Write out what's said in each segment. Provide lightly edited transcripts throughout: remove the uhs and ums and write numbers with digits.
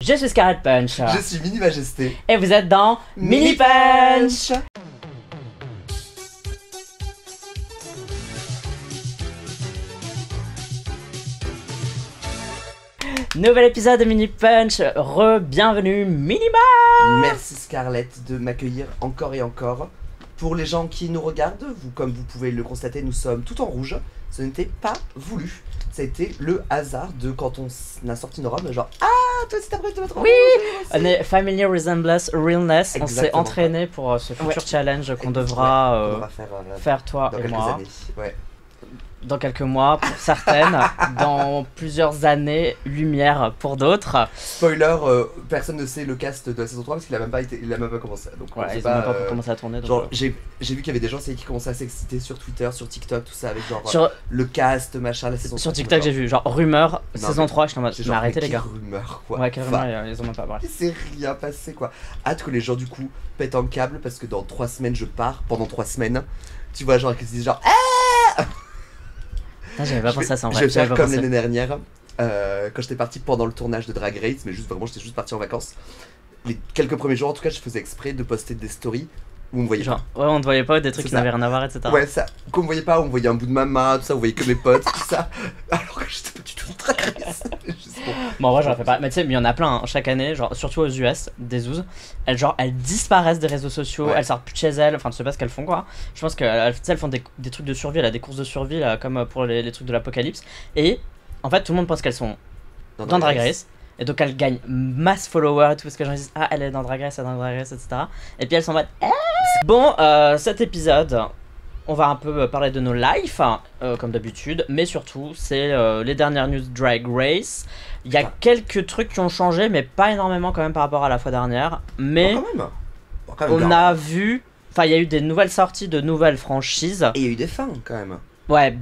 Je suis Scarlet Punch. Je suis Mini Majesté. Et vous êtes dans Mini Punch. Nouvel épisode de Mini Punch. Bienvenue Minima. Merci Scarlett de m'accueillir encore et encore. Pour les gens qui nous regardent, comme vous pouvez le constater, nous sommes tout en rouge. Ce n'était pas voulu. Ça a été le hasard de quand on a sorti nos robes, genre ah toi aussi t'as prévu de mettre en Oui, rouge. on est Family Resemblance Realness. Exactement. On s'est entraîné pour ce futur challenge qu'on devra faire toi dans et quelques moi. années. Ouais. Dans quelques mois pour certaines, dans plusieurs années, lumière pour d'autres. Spoiler, personne ne sait le cast de la saison 3 parce qu'il a même pas commencé. Donc Ouais, ils ont ont même pas commencé à tourner. Donc genre, j'ai vu qu'il y avait des gens qui commençaient à s'exciter sur Twitter, sur TikTok, tout ça, avec genre sur, le cast, machin, la saison 3. sur TikTok, j'ai vu genre rumeur, Non, saison mais 3, je suis en mode, mais arrêtez les gars. Rumeur, quoi. Ouais, quelle Enfin, rumeur, ils ont même pas parlé. il s'est rien passé, quoi. Hâte que les gens, du coup, pètent un câble parce que dans 3 semaines, je pars. Pendant 3 semaines, tu vois, genre, qu'ils se disent genre, Ah, j'avais pas pensé à ça en vrai. je vais faire J'avais pas comme pensé. l'année dernière, quand j'étais parti pendant le tournage de Drag Race, mais juste vraiment, j'étais juste parti en vacances. Les quelques premiers jours, en tout cas, je faisais exprès de poster des stories où on me voyait Genre, pas. ouais, on te voyait pas, des trucs C'est qui ça. n'avaient rien à voir, etc. Ouais, ça. Qu'on me voyait pas, on me voyait un bout de ma main, tout ça, on voyait que mes potes, tout ça. Alors que j'étais pas du tout Drag Race. Juste pour- Bon, en vrai, j'aurais fait pas. Mais tu sais, il y en a plein hein, chaque année, genre, surtout aux US, des zouzes. Elles disparaissent des réseaux sociaux, Ouais. elles sortent plus de chez elles, enfin, tu sais pas ce qu'elles font quoi. Je pense qu'elles font des trucs de survie, là, des courses de survie, là, comme pour les trucs de l'apocalypse. Et en fait, tout le monde pense qu'elles sont dans Drag Race. Et donc elles gagnent masse followers et tout parce que les gens disent ah elle est dans Drag Race, elle est dans Drag Race, etc. Et puis elles sont en mode Bon, cet épisode, on va un peu parler de nos lives, comme d'habitude, mais surtout c'est les dernières news Drag Race. Il y a quelques trucs qui ont changé, mais pas énormément quand même par rapport à la fois dernière. Mais Bon, quand même. on a vu, enfin il y a eu des nouvelles sorties de nouvelles franchises. Et il y a eu des fins quand même. Ouais,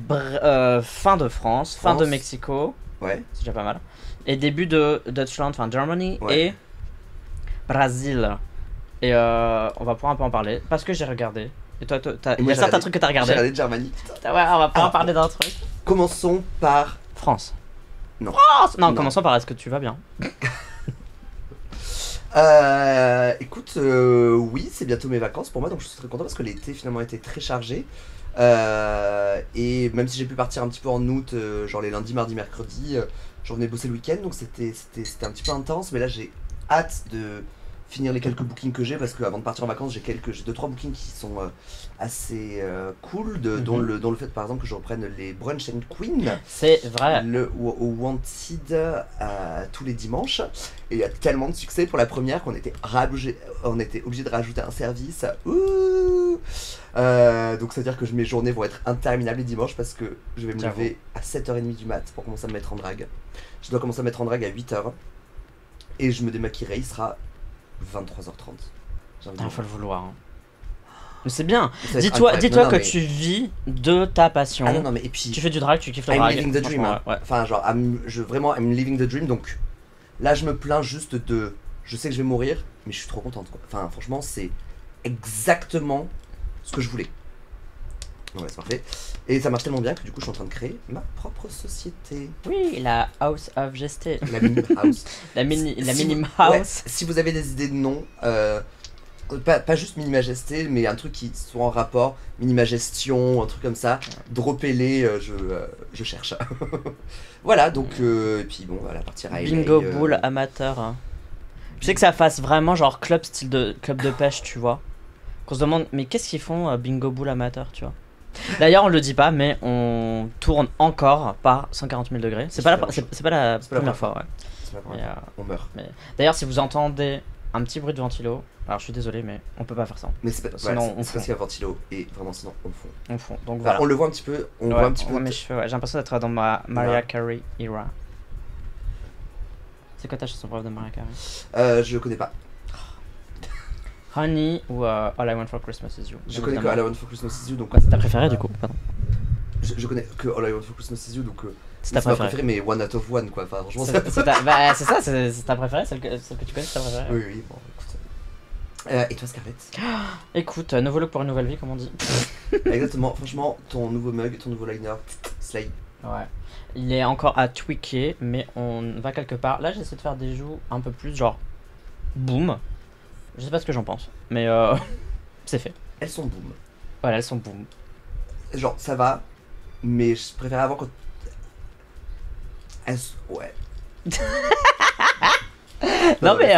fin de France, fin de Mexico. Ouais. C'est déjà pas mal. Et début de Dutchland, enfin Germany et Brésil. Et on va pouvoir un peu en parler parce que j'ai regardé. Et toi, il y a certains trucs que t'as regardé. J'ai regardé Germany. Ouais, on va pouvoir parler d'un truc. Commençons par France. Non. France non, Non. commençons par est-ce que tu vas bien? Écoute, oui, c'est bientôt mes vacances pour moi, donc je suis très content parce que l'été finalement était très chargé. Et même si j'ai pu partir un petit peu en août, genre les lundis, mardis, mercredis, je revenais bosser le week-end, donc c'était un petit peu intense, mais là j'ai hâte de finir les quelques bookings que j'ai parce qu'avant de partir en vacances, j'ai 2-3 bookings qui sont assez cool, dont le fait par exemple que je reprenne les Brunch and Queen. C'est vrai. Au Wanted tous les dimanches, et il y a tellement de succès pour la première qu'on était obligé de rajouter un service. Ouh. Donc ça veut dire que mes journées vont être interminables les dimanches parce que je vais me lever à 7h30 du mat pour commencer à me mettre en drague. Je dois commencer à me mettre en drague à 8h et je me démaquillerai, il sera 23h30. Il faut le vouloir. Hein. Mais c'est bien. Ça va être Dis-toi incroyable. que mais... tu vis de ta passion. Ah non, mais et puis Tu fais du drag, tu kiffes le I'm drag. living the dream. Franchement, ouais. Enfin genre I'm living the dream, donc là je me plains juste de... Je sais que je vais mourir, mais je suis trop contente quoi. Enfin franchement c'est exactement ce que je voulais. Ouais, c'est parfait. Et ça marche tellement bien que du coup je suis en train de créer ma propre société. Oui, la House of Gesté. La Mini House. La Mini Ouais, House. si vous avez des idées de noms, pas juste Mini Majesté, mais un truc qui soit en rapport, Mini Magestion, un truc comme ça, droppez-les, je cherche. Voilà, donc, et puis bon, la partie rail. Bingo Bull amateur. Hein. Je sais que ça fasse vraiment genre club de pêche, tu vois. Qu'on se demande, mais qu'est-ce qu'ils font Bingo Bull amateur, tu vois. D'ailleurs, on le dit pas, mais on tourne encore par 140 000 degrés. C'est pas la première fois, ouais. C'est pas Mais, grave. On meurt. D'ailleurs, si vous entendez un petit bruit de ventilo, alors je suis désolé, mais on peut pas faire ça. Mais c'est pas, Sinon, voilà, on c'est parce qu'il y a un ventilo, et vraiment sinon on le fond. On fond. Donc Enfin, voilà. on le voit un petit peu, on Ouais, voit un petit on peu. voit mes cheveux, ouais. J'ai l'impression d'être dans ma Mariah Carey era. C'est quoi ta chanson bref de Mariah Carey? Je connais pas. Honey ou All I Want for Christmas Is You. Je connais que All I Want for Christmas Is You, donc. Quoi, c'est ta préférée du coup? Pardon. Je connais que All I Want for Christmas Is You, donc. C'est ta ma préférée. préférée, mais one out of one, quoi. Enfin, franchement, C'est ça, c'est ta préférée, celle que tu connais, c'est ta préférée. Oui, oui, bon, écoute. Et toi, Scarlett? Écoute, nouveau look pour une nouvelle vie, comme on dit. Exactement, franchement, ton nouveau mug, ton nouveau liner, slay. Ouais. Il est encore à tweaker, mais on va quelque part. Là, j'essaie de faire des joues un peu plus genre boom. Je sais pas ce que j'en pense, mais c'est fait. Elles sont boom. Voilà, elles sont boom. Genre, ça va, mais je préfère avant quand. Ouais. Non, mais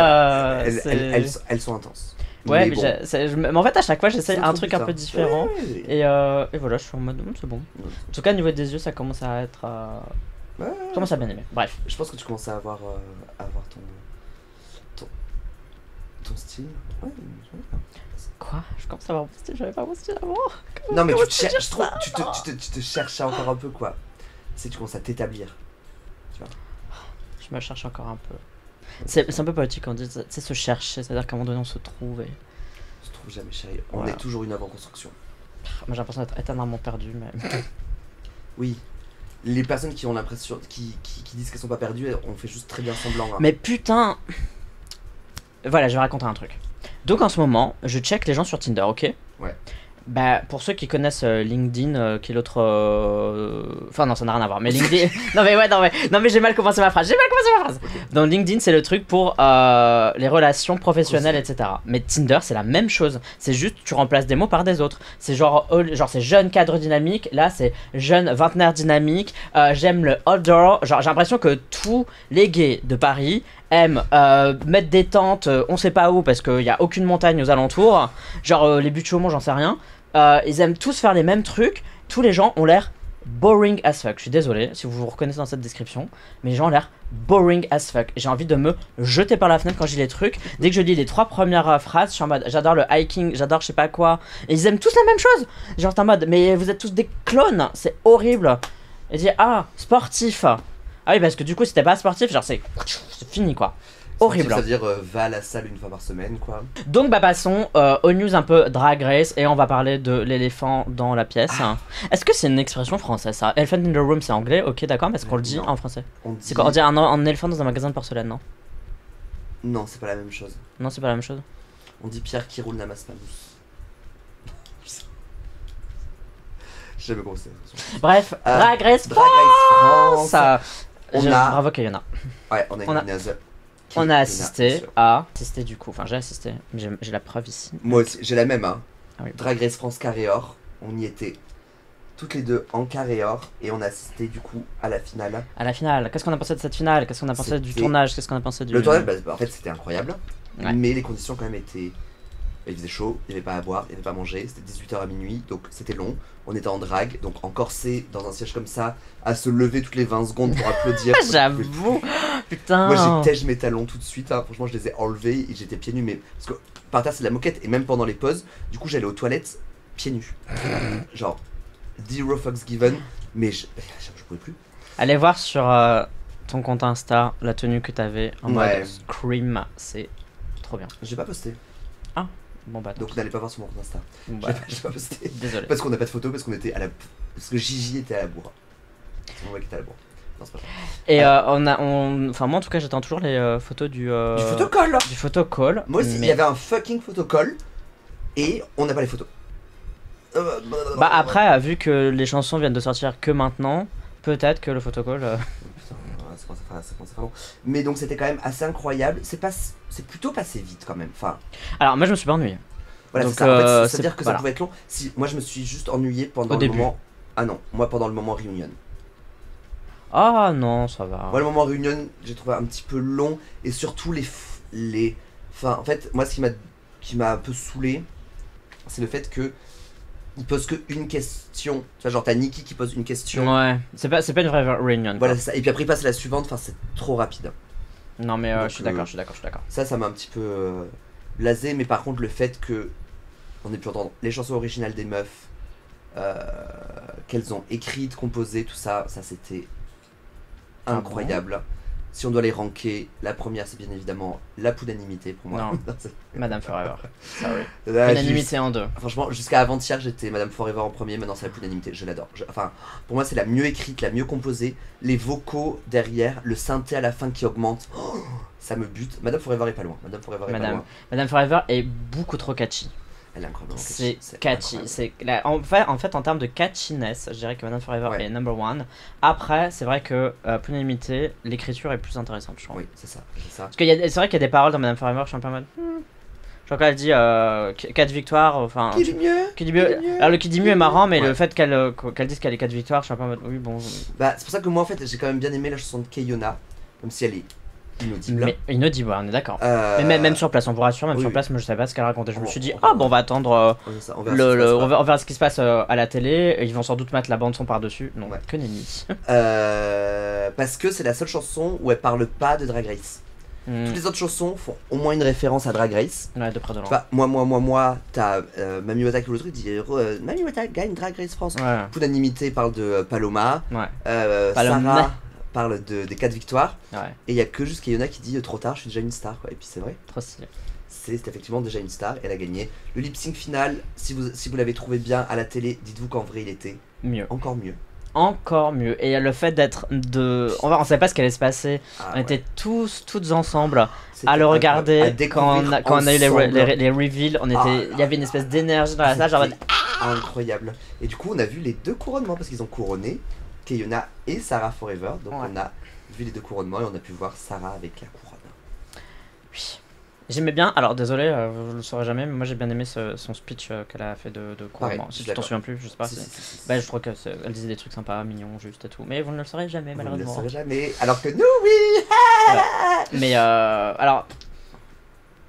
elles sont intenses. ouais, mais mais, mais en fait, à chaque fois, j'essaye c'est un trop truc un peu bizarre. différent. Ouais. Et voilà, je suis en mode, c'est bon. Ouais. En tout cas, au niveau des yeux, ça commence à être. Ouais. Je commence à bien aimer. Bref. Je pense que tu commences à avoir ton style. Ouais. Quoi? Je commence à avoir mon style, j'avais pas mon style avant. Non, mais Comment tu te tu peux dire cherches trop. ça? Tu te cherches encore un peu, quoi. Tu commences à t'établir. Je me cherche encore un peu. C'est un peu poétique quand on dit, tu sais, se chercher, c'est-à-dire qu'à un moment donné, on se trouve et. On se trouve jamais, chérie. On Voilà. est toujours une œuvre en construction. Moi, j'ai l'impression d'être éternellement perdu, mais. Oui. Les personnes qui ont l'impression. Qui disent qu'elles sont pas perdues, on fait juste très bien semblant. Hein. Mais putain. Voilà, je vais raconter un truc. Donc en ce moment, je check les gens sur Tinder, ok? Ouais. Bah, pour ceux qui connaissent LinkedIn, qui est l'autre. Enfin, non, ça n'a rien à voir. Mais LinkedIn. non, mais j'ai mal commencé ma phrase. Donc, LinkedIn, c'est le truc pour les relations professionnelles, etc. Mais Tinder, c'est la même chose. C'est juste, tu remplaces des mots par des autres. C'est genre c'est jeune cadre dynamique. Là, c'est jeune vingtenaire dynamique. J'aime le outdoor. Genre, j'ai l'impression que tous les gays de Paris aiment mettre des tentes, on sait pas où, parce qu'il n'y a aucune montagne aux alentours. Genre, les buts de Chaumont, j'en sais rien. Ils aiment tous faire les mêmes trucs. Tous les gens ont l'air boring as fuck. Je suis désolé si vous vous reconnaissez dans cette description, mais les gens ont l'air boring as fuck. J'ai envie de me jeter par la fenêtre quand je lis les trucs. Dès que je lis les 3 premières phrases, je suis en mode j'adore le hiking, j'adore je sais pas quoi. Et ils aiment tous la même chose. Genre t'es en mode mais vous êtes tous des clones, c'est horrible. Et dit ah sportif. Ah oui parce que du coup si t'es pas sportif, genre c'est fini quoi. Horrible. Ça veut dire va à la salle une fois par semaine, quoi. Donc bah passons aux news un peu Drag Race et on va parler de l'éléphant dans la pièce. Est-ce que c'est une expression française ça? Elephant in the room c'est anglais, ok d'accord, mais est-ce qu'on le dit Non. en français? On dit... C'est quoi? On dit un éléphant dans un magasin de porcelaine, non? Non, c'est pas la même chose. Non c'est pas la même chose. On dit Pierre qui roule Namas Manus. Je sais jamais comment c'est. Bref, Drag Race Drag Race France. On a... Bravo Kayona. Ouais, on a une On a assisté du coup, enfin j'ai assisté, j'ai la preuve ici. Moi aussi, j'ai la même, hein. Ah oui. Drag Race France carré or, on y était toutes les deux en carré or et on a assisté du coup à la finale. À la finale, qu'est-ce qu'on a pensé de cette finale? Qu'est-ce qu'on a pensé du tournage? Qu'est-ce qu'on a pensé du... Le tournage, bah, en fait c'était incroyable, ouais. Mais les conditions quand même étaient... Il faisait chaud, il n'y avait pas à boire, il n'y avait pas à manger, c'était 18h à minuit, donc c'était long. On était en drague, donc en corset, dans un siège comme ça, à se lever toutes les 20 secondes pour applaudir. J'avoue, putain. Moi j'étais mes talons tout de suite, hein. Franchement je les ai enlevés et j'étais pieds nus, mais parce que par terre c'est de la moquette, et même pendant les pauses, du coup j'allais aux toilettes pieds nus. Genre, zero fucks given, mais je pouvais plus. Allez voir sur ton compte Insta la tenue que t'avais en mode Scream, c'est trop bien. J'ai pas posté. Ah, bon bah. Donc n'allez pas voir sur mon compte Insta. Bon, bah, j'ai pas posté. Désolé. Parce qu'on n'a pas de photo, parce qu'on était à la. Parce que Gigi était à la bourre. C'est mon mec qui était à la bourre. Non, c'est pas grave. Et enfin moi en tout cas j'attends toujours les photos du photocall. Du photocall. Moi aussi, il y avait un fucking photocall et on n'a pas les photos. Bah après, vu que les chansons viennent de sortir que maintenant, peut-être que le photocall... Putain, c'est bon. Mais donc c'était quand même assez incroyable. C'est plutôt passé vite quand même. Enfin... Alors moi je me suis pas ennuyé. Voilà, donc, c'est ça. En fait, c'est-à-dire que voilà. ça pouvait être long. Si, moi je me suis juste ennuyé pendant Au le début. moment... Ah non, moi pendant le moment réunion. Ah non, ça va. Moi le moment réunion, j'ai trouvé un petit peu long. Et surtout les... Enfin, en fait, moi ce qui m'a un peu saoulé, c'est le fait que il pose que une question. Tu vois, genre t'as Nikki qui pose une question. Ouais, c'est pas une vraie réunion. Voilà, c'est ça. Et puis après il passe à la suivante, enfin c'est trop rapide. Non mais donc, je suis d'accord. Ça m'a un petit peu blasé, mais par contre le fait que on ait pu entendre les chansons originales des meufs, qu'elles ont écrites, composées, tout ça, c'était incroyable. Bon. Si on doit les ranker, la première c'est bien évidemment la Pounanimité pour moi. Non, Madame Forever. Sorry. Là, Pounanimité en deux. Franchement, jusqu'à avant-hier j'étais Madame Forever en premier, maintenant c'est la Pounanimité, je l'adore. Enfin, pour moi c'est la mieux écrite, la mieux composée, les vocaux derrière, le synthé à la fin qui augmente, ça me bute. Madame Forever est pas loin. Madame Forever est Madame Forever est beaucoup trop catchy. Elle est incroyablement C'est catchy. catchy. En fait, en termes de catchiness, je dirais que Madame Forever Ouais. est number one. Après, c'est vrai que pour l'unanimité, l'écriture est plus intéressante, je trouve. Oui, c'est ça. Parce que c'est vrai qu'il y a des paroles dans Madame Forever, je suis un peu en mode. Genre quand elle dit 4 victoires, enfin. Qui dit mieux Qui dit mieux. Alors le qui dit mieux est marrant, mais Ouais. le fait qu'elle dise qu'elle ait 4 victoires, je suis un peu en mode. Oui, bon. Bah, c'est pour ça que moi, en fait, j'ai quand même bien aimé la chanson de Keiona, même si elle est inaudible. Mais inaudible, ouais, on est d'accord. Euh, Mais même sur place, on vous rassure, même oui, sur oui. place, moi je savais pas ce qu'elle racontait. Je me On- suis dit, on- ah bon, on va attendre. on verra ça, on verra ce qui se passe, On verra ce qui se passe à la télé. Ils vont sans doute mettre la bande son par-dessus. Non, Ouais. que nenni. Parce que c'est la seule chanson où elle parle pas de Drag Race. Toutes les autres chansons font au moins une référence à Drag Race. Ouais, de près de loin. Tu vois, moi, t'as Mami Wata qui ouvre le truc, dit Mami Wata gagne Drag Race France. Ouais, Unanimité parle de Paloma. ouais, Sarah Paloma. parle des 4 victoires. ouais, Et il y a que juste Keiona qui dit trop tard, je suis déjà une star. Quoi. Et puis c'est vrai, trop stylé. c'est effectivement déjà une star. Elle a gagné. Le lip sync final, si vous l'avez trouvé bien à la télé, dites-vous qu'en vrai il était Mieux. encore mieux. Encore mieux. Et le fait d'être de. On savait pas ce qui allait se passer. Ah, On ouais. était toutes ensemble C'était à le incroyable. À regarder. découvrir Quand on a eu les ensemble. reveals, on Ah, était, il y avait une espèce d'énergie dans la salle. Genre, en mode, C'était incroyable. Et du coup, on a vu les deux couronnements parce qu'ils ont couronné Keiona et Sarah Forever. Donc Ouais. on a vu les deux couronnements et on a pu voir Sarah avec la couronne. oui. J'aimais bien, alors désolé, je le saurais jamais, mais moi j'ai bien aimé son speech qu'elle a fait de couronnement. Pareil, Si je suis tu t'en d'accord. souviens plus, je sais pas. Si, Si. si, si. Bah, je crois qu'elle disait des trucs sympas, mignons, juste et tout. Mais vous ne le saurez jamais, Vous ne le malheureusement. saurez jamais. Alors que nous, oui. Mais alors,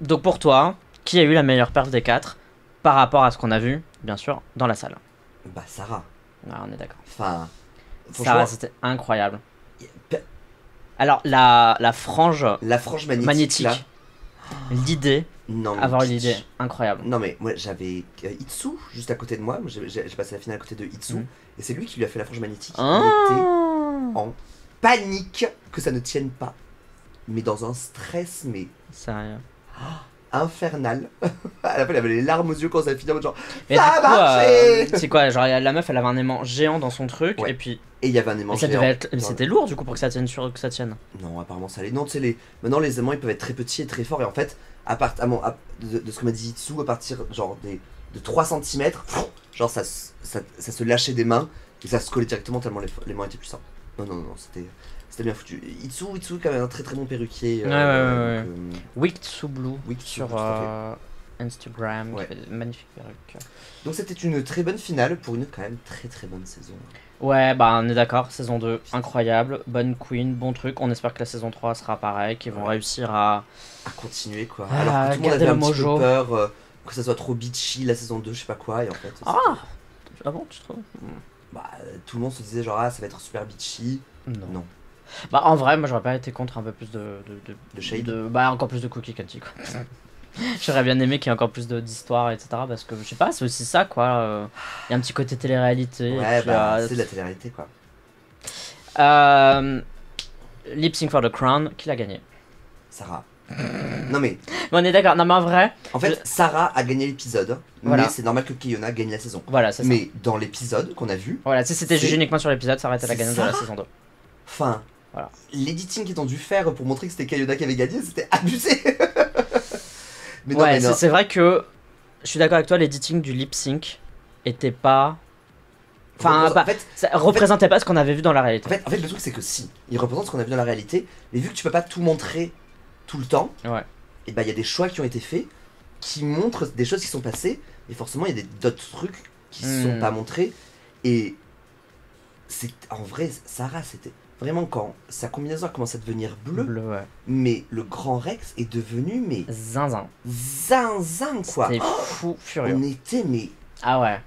donc pour toi, qui a eu la meilleure perf des 4 par rapport à ce qu'on a vu, bien sûr, dans la salle? Bah Sarah. Ouais, on est d'accord. Enfin, Ça, franchement, c'était incroyable. pe- Alors, la frange la frange magnétique. magnétique, Là, l'idée, non, mais avoir kitsch. l'idée, incroyable. Non mais moi j'avais Itsu juste à côté de moi. J'ai passé la finale à côté de Itsu Mhm. et c'est lui qui lui a fait la frange magnétique. Ah. Il était en panique que ça ne tienne pas, mais dans un stress mais Sérieux. infernal. À la fin il avait les larmes aux yeux quand ça a fini en mode genre Mais ça du a coup, marché. c'est quoi? Genre, la meuf, elle avait un aimant géant dans son truc, Ouais. et puis. Et il y avait un aimant Et ça géant devait être. dans- C'était lourd du coup pour que ça tienne sur que ça tienne. Non apparemment ça allait. Non tu sais maintenant les aimants ils peuvent être très petits et très forts et en fait de ce que m'a dit Itsu à partir genre de 3 cm genre ça se lâchait des mains et ça se collait directement tellement les mains étaient puissants. Non c'était bien foutu. Itsu quand même un très très bon perruquier. Ouais. donc, Wicked Sous Blue Wicked Sous sur Blue, tout à Instagram, Ouais. qui fait de magnifiques perruques. donc c'était une très bonne finale pour une quand même très très bonne saison. Ouais, bah on est d'accord, saison 2, incroyable, bonne queen, bon truc. On espère que la saison 3 sera pareil, qu'ils vont Ouais. réussir à. À continuer quoi. Ah, Alors que tout le monde garder avait un le petit peu mojo. peur que ça soit trop bitchy la saison 2 je sais pas quoi et en fait Ah bon, tu trouves? bah, tout le monde se disait genre ah ça va être super bitchy. Non. Bah en vrai, moi j'aurais pas été contre un peu plus De shade. Bah encore plus de cookie candy quoi. J'aurais bien aimé qu'il y ait encore plus d'histoire, etc. Parce que je sais pas, c'est aussi ça quoi. Il y a un petit côté télé-réalité. et Ouais puis, bah c'est de la télé-réalité quoi. Lip Sync for the Crown, qui l'a gagné? Sarah. Non mais Mais on est d'accord, non mais en vrai, en fait Sarah a gagné l'épisode Voilà. mais c'est normal que Keiona gagne la saison. voilà, c'est ça. Mais dans l'épisode qu'on a vu, Voilà, si c'était c'est- jugé uniquement sur l'épisode, ça aurait été la c'est gagnante de la ça. saison 2. enfin, Voilà. l'editing qu'ils ont dû faire pour montrer que c'était Keiona qui avait gagné, c'était abusé. Mais non, Ouais, mais non. c'est vrai que je suis d'accord avec toi, l'editing du lip sync était pas. Enfin, En fait, ça représentait pas ce qu'on avait vu dans la réalité. en fait, le truc c'est que si, il représente ce qu'on a vu dans la réalité, mais vu que tu peux pas tout montrer tout le temps, Ouais. et bah il y a des choix qui ont été faits qui montrent des choses qui sont passées, et forcément il y a d'autres trucs qui sont pas montrés, et c'est en vrai Sarah c'était vraiment quand sa combinaison a commencé à devenir bleue, Bleu, ouais. mais le grand Rex est devenu mais Zinzin. zinzin quoi. C'était fou, furieux. On était mais Ah ouais.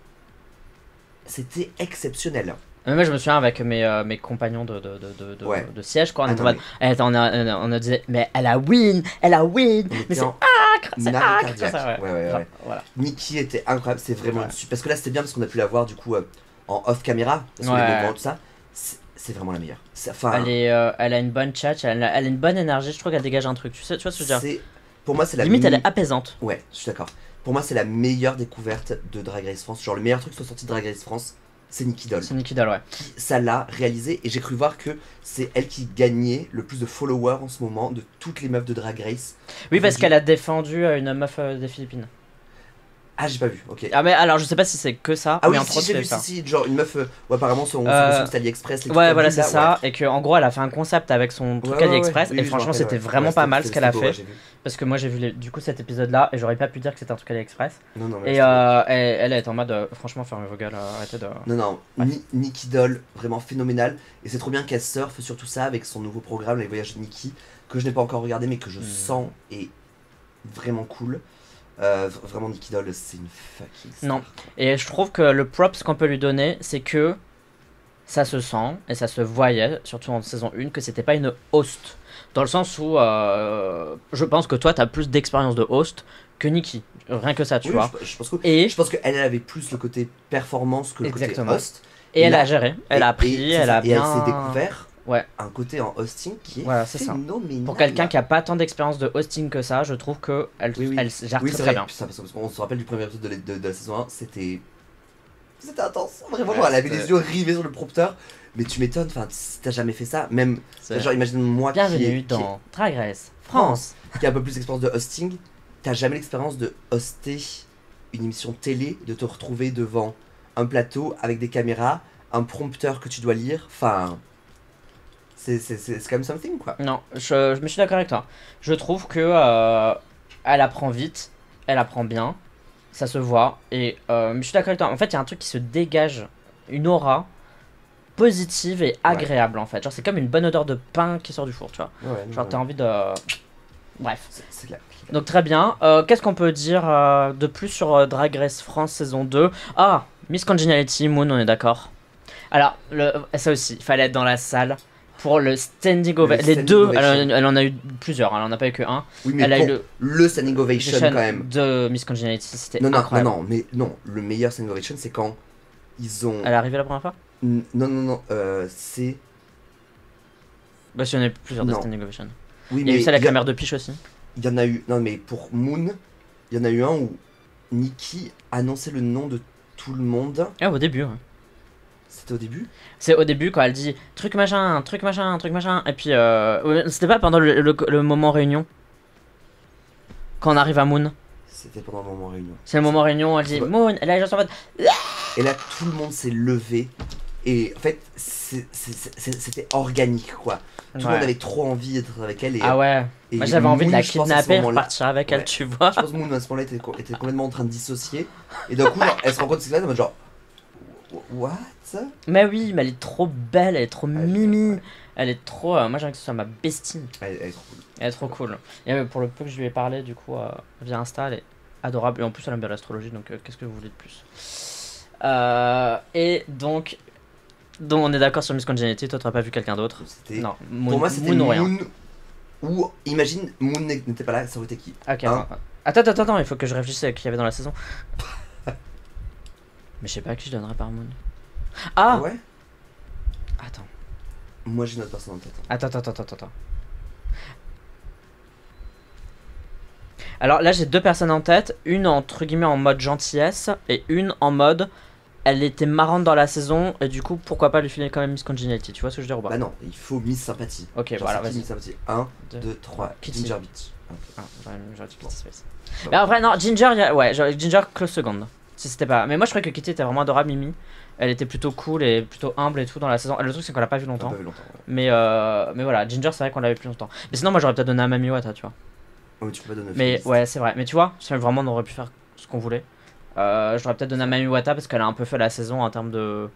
c'était exceptionnel. Moi je me souviens avec mes compagnons Ouais. de siège quoi, on Ah était en non, mode, on a disait mais elle a win, on mais était c'est en acre, c'est arrêt acre, cardiaque. ça, Ouais. Voilà. Nikki était incroyable, c'est vraiment Ouais. dessus. Parce que là c'était bien parce qu'on a pu la voir du coup en off caméra, parce que les Ouais. moments tout ça, c'est vraiment la meilleure. Enfin, Elle a une bonne chat, elle a une bonne énergie, je trouve qu'elle dégage un truc, tu vois ce que je veux dire? c'est pour moi c'est la Limite elle est apaisante. Ouais, je suis d'accord. Pour moi c'est la meilleure découverte de Drag Race France. Genre le meilleur truc qui soit sorti de Drag Race France, c'est Nikki Doll. C'est Nikki Doll, ouais. Ça l'a réalisé et j'ai cru voir que c'est elle qui gagnait le plus de followers en ce moment de toutes les meufs de Drag Race. Oui, parce qu'elle a défendu une meuf des Philippines. Ah, j'ai pas vu, ok. Ah mais alors je sais pas si c'est que ça, Ah mais oui, entre si, autres j'ai c'est vu, ça. si, genre une meuf, ouais, apparemment son site AliExpress. Les Ouais, trucs voilà, là, c'est ça. Et que en gros, elle a fait un concept avec son truc AliExpress. Oui, Et oui, je me franchement, rappelle, c'était ouais. vraiment Ouais, pas mal ce qu'elle a beau, fait. ouais, j'ai vu. Parce que moi, j'ai vu du coup cet épisode-là. Et j'aurais pas pu dire que c'était un truc AliExpress. Non, non, mais Et c'était beau. elle est en mode, franchement, fermez vos gueules, arrêtez de. Non, non, Bref. Nikki Doll, vraiment phénoménal. Et c'est trop bien qu'elle surfe sur tout ça avec son nouveau programme, Les Voyages de Nikki, que je n'ai pas encore regardé, mais que je sens est vraiment cool. Vraiment, Nikki Doll, c'est une fucking star. Non. Et je trouve que le props qu'on peut lui donner, c'est que ça se sent et ça se voyait, surtout en saison 1, que c'était pas une host. Dans le sens où je pense que toi, t'as plus d'expérience de host que Nikki. Rien que ça, tu Oui, vois. je pense que, Et je pense qu'elle avait plus le côté performance que le exactement. côté host. Et elle là- a géré, elle a appris, elle a et bien. elle s'est découvert Ouais. un côté en hosting qui est Voilà, c'est ça. phénoménal. Pour quelqu'un qui a pas tant d'expérience de hosting que ça, je trouve que elle gère Oui, très c'est très vrai. bien. Ça, parce qu'on se rappelle du premier épisode de la saison 1, c'était intense. Vraiment, Ouais, genre, elle avait c'était- les yeux rivés sur le prompteur. Mais tu m'étonnes, enfin, si t'as jamais fait ça, même, C'est- genre, imagine moi Bienvenue dans Drag Race France. qui a un peu plus d'expérience de hosting, t'as jamais l'expérience de hoster une émission télé, de te retrouver devant un plateau avec des caméras, un prompteur que tu dois lire, enfin, c'est quand même something, quoi. Non, je me suis d'accord avec toi. Je trouve que elle apprend vite, elle apprend bien, ça se voit. Et mais je suis d'accord avec toi. En fait, il y a un truc qui se dégage, une aura positive et agréable en fait. Genre, c'est comme une bonne odeur de pain qui sort du four, tu vois. Ouais, Genre, t'as envie de. Bref. c'est clair. Donc, très bien. Qu'est-ce qu'on peut dire de plus sur Drag Race France saison 2? Ah, Miss Congeniality, Moon, on est d'accord. Alors, ça aussi, il fallait être dans la salle pour le standing ovation. Les standing deux, ovation. elle en a eu plusieurs, elle en a pas eu que un. Oui, mais Elle a eu bon, le standing ovation quand même. de Miss Congeniality, c'était Non, incroyable. mais non, le meilleur standing ovation, c'est quand ils ont. Elle est arrivée la première fois? Non, c'est. Bah, si on a eu plusieurs de Non. standing ovation. Oui, Il y a eu mais celle avec la mère de Piche aussi. il y en a eu. Non, mais pour Moon, il y en a eu un où Nikki annonçait le nom de tout le monde. Ah, au début, ouais. C'était au début. C'est au début quand elle dit truc machin, truc machin, truc machin. Et puis, c'était pas pendant le moment réunion. Quand on arrive à Moon. C'était pendant le moment réunion. C'est le moment réunion, elle dit Ouais. Moon, et là les gens sont en mode. Et là, tout le monde s'est levé. Et en fait, c'était organique, quoi. Tout le Ouais. monde avait trop envie d'être avec elle. Et, Ah ouais. et Moi j'avais envie de la Moon, je pense, à ce kidnapper et moment-là- repartir avec elle, Ouais. tu vois. Je pense que Moon, à ce moment-là, était complètement en train de dissocier. Et d'un coup, genre, elle se rend compte que c'est là, en mode genre. What? Mais oui, mais elle est trop belle, elle est trop Ouais, mimi. ouais. Elle est trop. Moi j'ai envie que ce soit ma bestie. Elle est trop cool. Elle est trop cool. Et pour le peu que je lui ai parlé, du coup, via Insta, elle est adorable. Et en plus, elle aime bien l'astrologie, donc qu'est-ce que vous voulez de plus? Et donc on est d'accord sur Miss Congeniality, toi t'aurais pas vu quelqu'un d'autre? C'était. Non, Moon, Pour moi, c'était Moon ou rien. Moon. Ou imagine, Moon n'était pas là, ça aurait été qui? Ok, Hein? attends, il faut que je réfléchisse à qui il y avait dans la saison. Mais je sais pas à qui je donnerais par Moon. Ah Ouais? Attends. Moi, j'ai une autre personne en tête. Attends. Alors là, j'ai deux personnes en tête. Une entre guillemets en mode gentillesse et une en mode elle était marrante dans la saison et du coup, pourquoi pas lui filer quand même Miss Congeniality. Tu vois ce que je veux dire ou pas? Bah non, il faut Miss Sympathie. Ok, Genre, voilà, c'est qui vas-y. Miss Sympathie 1, Deux, 2, 3, Kitty. Ginger Beach. Ok. Ah, j'aurais dit Kitty Space. Bon. Mais après, non, Ginger, ouais, Ginger close seconde. Si c'était pas. Mais moi, je croyais que Kitty était vraiment adorable, Mimi. Elle était plutôt cool et plutôt humble et tout dans la saison. Le truc, c'est qu'on l'a pas vu On l'a longtemps. pas vu longtemps, ouais. Mais voilà, Ginger, c'est vrai qu'on l'avait plus longtemps. Mais sinon, moi, j'aurais peut-être donné à Mami Wata, tu vois. Oh, mais tu peux pas donner Mais Feminist. ouais, c'est vrai. Mais tu vois, si vraiment on aurait pu faire ce qu'on voulait. J'aurais peut-être donné à Mami Wata parce qu'elle a un peu fait la saison en termes de.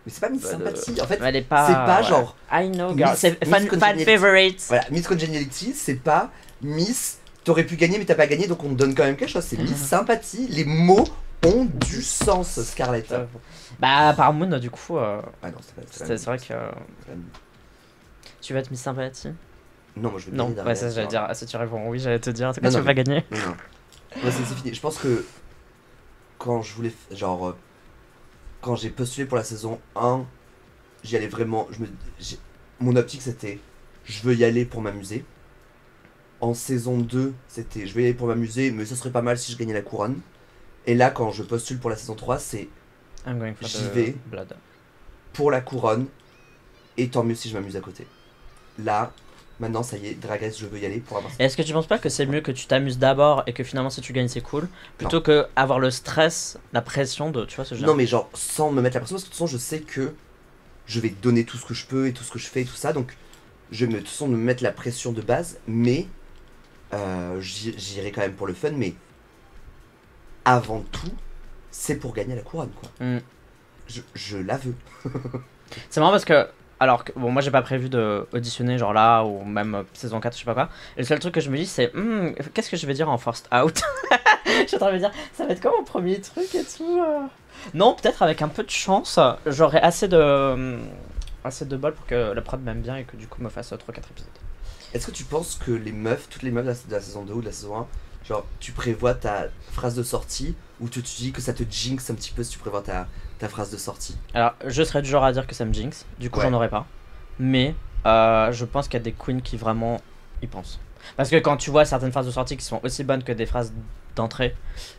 Mais c'est pas Miss Sympathie. En fait, Elle est pas. c'est pas ouais. genre. I know, girl. Miss- C'est Miss fan Congeniality. favorite. Voilà, Miss Congeniality, c'est pas Miss. T'aurais pu gagner, mais t'as pas gagné, donc on te donne quand même quelque chose. C'est Miss Sympathie. Les mots ont du sens, Scarlett. Bah, par Moon, du coup. Ah non, C'est vrai que. c'est pas- Tu vas être Miss Sympathie? Non, moi je vais Non, gagner ouais, ça derrière, j'allais genre. dire. Si tu réponds oui, j'allais te dire. En tout cas, Non, tu non, vas pas gagner. Non, non. Ouais, c'est fini. Je pense que quand je voulais. Genre. Quand j'ai postulé pour la saison 1, j'y allais vraiment. Mon optique c'était. Je veux y aller pour m'amuser. En saison 2, c'était. Je veux y aller pour m'amuser, mais ce serait pas mal si je gagnais la couronne. Et là, quand je postule pour la saison 3, c'est I'm going for J'y the vais. blood. pour la couronne. Et tant mieux si je m'amuse à côté. Là, Maintenant, ça y est, Drag Race, je veux y aller pour avoir ça. Et est-ce que tu penses pas que c'est mieux que tu t'amuses d'abord et que finalement si tu gagnes c'est cool, plutôt que avoir le stress, la pression de, tu vois ce genre. Non, mais genre, sans me mettre la pression, parce que de toute façon, je sais que je vais donner tout ce que je peux et tout ce que je fais et tout ça, donc je vais de toute façon me mettre la pression de base, mais j'irai quand même pour le fun, mais avant tout, c'est pour gagner la couronne, quoi. Je la veux. C'est marrant parce que, alors que, bon, moi j'ai pas prévu de auditionner genre là, ou même saison 4, je sais pas quoi. Et le seul truc que je me dis c'est, qu'est-ce que je vais dire en first out. Je suis en train de me dire, ça va être quoi mon premier truc et tout. Non, peut-être avec un peu de chance, j'aurai assez de bol pour que la prod m'aime bien et que du coup me fasse 3-4 épisodes. Est-ce que tu penses que les meufs, toutes les meufs de la saison 2 ou de la saison 1, genre tu prévois ta phrase de sortie ou tu te dis que ça te jinx un petit peu si tu prévois ta phrase de sortie? Alors, je serais du genre à dire que ça me jinx, du coup j'en aurais pas. Mais je pense qu'il y a des queens qui vraiment y pensent. Parce que quand tu vois certaines phrases de sortie qui sont aussi bonnes que des phrases d'entrée.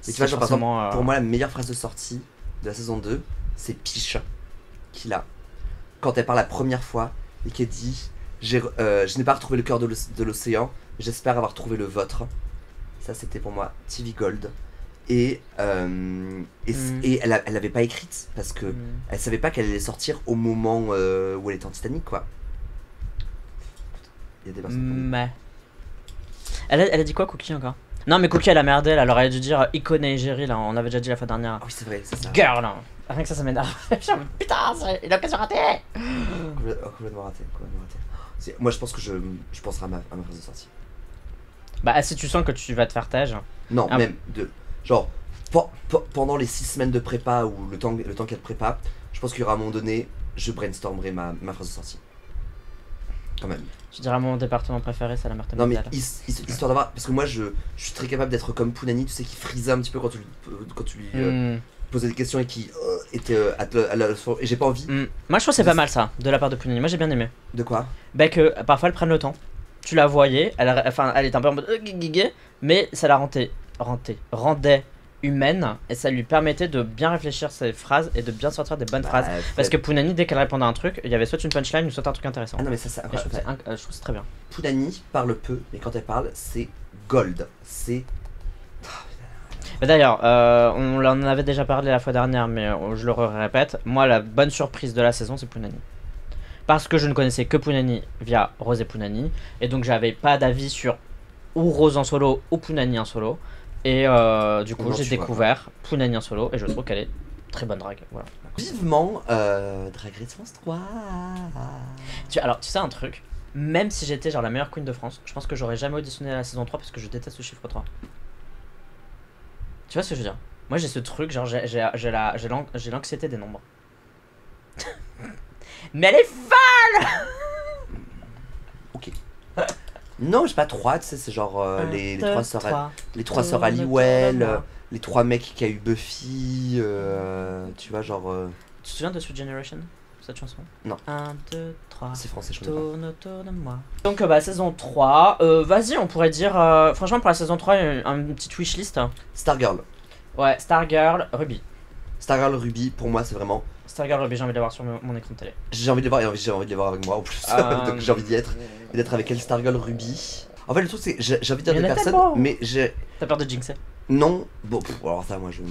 Mais tu vois, genre, par exemple, pour moi, la meilleure phrase de sortie de la saison 2, c'est Peach qui l'a. Quand elle parle la première fois et qu'elle dit je n'ai pas retrouvé le cœur de l'océan, j'espère avoir trouvé le vôtre. Ça, c'était pour moi TV Gold. Et elle l'avait pas écrite parce que elle savait pas qu'elle allait sortir au moment où elle était en Titanic, quoi. Il y a des personnes. Mais. Elle a dit quoi, Cookie, encore? Non, mais Cookie, elle a merdé, elle aurait dû dire Icon et Jerry, là, on avait déjà dit la fois dernière. Ah oui, c'est vrai, c'est ça. Girl, hein. Rien que ça m'énerve. Putain, c'est une occasion ratée. Complètement raté, complètement raté. Moi, je pense que je penserai à ma phrase de sortie. Bah, si tu sens que tu vas te faire tège. Non, même de. Genre, pendant les 6 semaines de prépa ou le temps qu'elle prépa, je pense qu'il y aura un moment donné, je brainstormerai ma phrase de sortie. Quand même. Je dirais mon département préféré, c'est la Marthe. Non, mais histoire d'avoir. Parce que moi, je suis très capable d'être comme Pounani, tu sais, qui frisait un petit peu quand tu lui posais des questions et qui était et j'ai pas envie. Moi, je trouve que c'est pas mal ça, de la part de Pounani. Moi, j'ai bien aimé. De quoi? Bah, que parfois elle prenne le temps. Tu la voyais, elle était un peu en mode mais ça la rendait humaine et ça lui permettait de bien réfléchir ses phrases et de bien sortir des bonnes phrases. Parce que Pounani, dès qu'elle répondait à un truc, il y avait soit une punchline ou soit un truc intéressant. Ah non, mais ça je trouve que c'est très bien. Pounani parle peu, mais quand elle parle, c'est gold. C'est. D'ailleurs, on en avait déjà parlé la fois dernière, mais je le répète. Moi, la bonne surprise de la saison, c'est Pounani. Parce que je ne connaissais que Pounani via Rose et Pounani. Et donc, j'avais pas d'avis sur ou Rose en solo ou Pounani en solo. Et du coup, j'ai découvert Pounani en solo et je trouve qu'elle est très bonne drague. Voilà. Vivement Drag Race France 3. Alors, tu sais un truc, même si j'étais genre la meilleure queen de France, je pense que j'aurais jamais auditionné la saison 3 parce que je déteste le chiffre 3. Tu vois ce que je veux dire? Moi j'ai ce truc, genre j'ai l'anxiété des nombres. Mais elle est folle. Ok. Non, j'ai pas 3, tu sais, c'est genre les 3 sœurs les 3 sœurs Halliwell, les 3 mecs qui a eu Buffy, tu vois, genre. Tu te souviens de Sweet Generation, cette chanson? Non. 1, 2, 3. C'est français, je tourne autour de moi. Donc, saison 3. Vas-y, on pourrait dire. Franchement, pour la saison 3, une petite wishlist. Stargirl. Ouais, Stargirl, Ruby. Stargirl, Ruby, pour moi, c'est vraiment. Stargirl, Ruby, j'ai envie de les voir sur mon écran de télé. J'ai envie de les voir et j'ai envie de les voir avec moi en plus. Donc j'ai envie d'y être. Et d'être avec elle, Stargirl, Ruby. En fait, le truc, c'est que j'ai envie de dire des personnes, mais j'ai. T'as peur de jinxer? Non, bon, alors ça, moi je.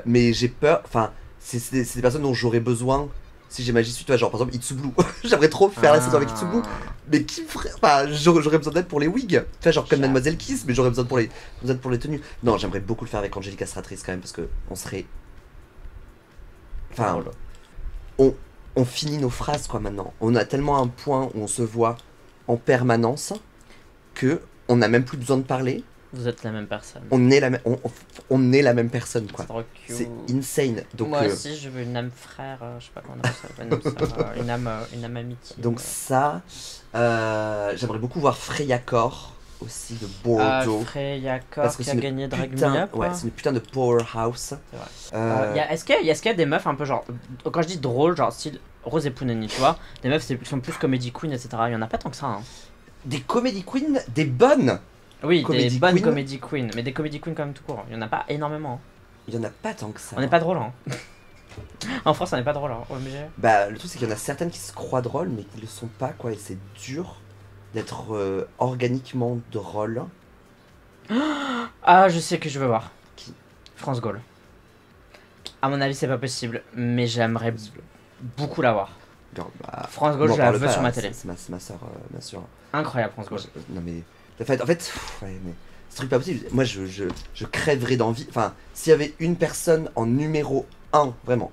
Mais j'ai peur. Enfin, c'est des personnes dont j'aurais besoin si j'ai magie suite, tu vois, genre par exemple Itsublu. J'aimerais trop faire la saison avec Itsublu, mais qui me ferait. Enfin, j'aurais besoin d'aide pour les wigs. Tu vois, genre comme Mademoiselle Kiss, mais j'aurais besoin pour les tenues. Non, j'aimerais beaucoup le faire avec Angelica Stratrice quand même, parce que on serait. Enfin, on finit nos phrases quoi maintenant. On a tellement un point où on se voit en permanence que on n'a même plus besoin de parler. Vous êtes la même personne. On est la même personne quoi. C'est insane. Donc, moi aussi je veux une âme frère, je sais pas comment on appelle ça, une âme amitié. Donc ça, j'aimerais beaucoup voir Freya Core aussi de Bordeaux. Freya Core qui a gagné Drag Me Up. Ouais, c'est une putain de powerhouse. Est-ce qu'il y a des meufs un peu genre, quand je dis drôle, genre style Rose et Pounani, tu vois, des meufs qui sont plus comédie queen, etc. Il y en a pas tant que ça. Hein. Des comédie queens, des bonnes. Oui, des bonnes comédie queens, mais des comédie queens quand même tout court. Il y en a pas énormément. Il y en a pas tant que ça. On n'est pas drôle, hein. En France, on n'est pas drôle, hein. Bah, le truc, c'est qu'il y en a certaines qui se croient drôles, mais qui le sont pas, quoi, et c'est dur. d'être organiquement drôle. Ah, je sais que je veux voir. Qui? France Gaulle. À mon avis, c'est pas possible, mais j'aimerais beaucoup la voir. Genre, bah, France on Gaulle, en je la parle veux pas, sur ma télé. C'est ma soeur, bien sûr. Incroyable, France Gaulle. Non mais, en fait, ouais, mais ce truc pas possible. Moi, je crèverais d'envie. Enfin, s'il y avait une personne en numéro 1, vraiment,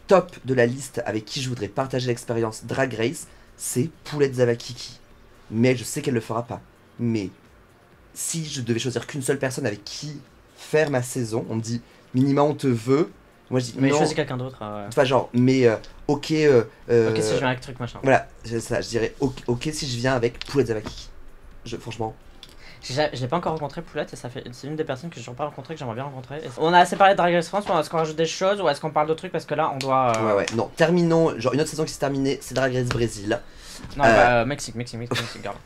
top de la liste avec qui je voudrais partager l'expérience Drag Race, c'est Poulette Zavakiki. Mais je sais qu'elle le fera pas. Mais si je devais choisir qu'une seule personne avec qui faire ma saison, on me dit minima on te veut. Moi je dis Mais non. choisis quelqu'un d'autre. Enfin genre, mais ok. Ok, si je viens avec truc machin. Voilà, ça, je dirais ok si je viens avec Poulette Zavakiki. Franchement. Je l'ai pas encore rencontré Poulette et c'est une des personnes que j'ai toujours pas rencontré que j'aimerais bien rencontrer. On a assez parlé de Drag Race France, est-ce qu'on rajoute des choses ou est-ce qu'on parle de trucs parce que là on doit. Ouais, non, terminons. Genre une autre saison qui s'est terminée, c'est Drag Race Brésil. Non, Mexique, regarde.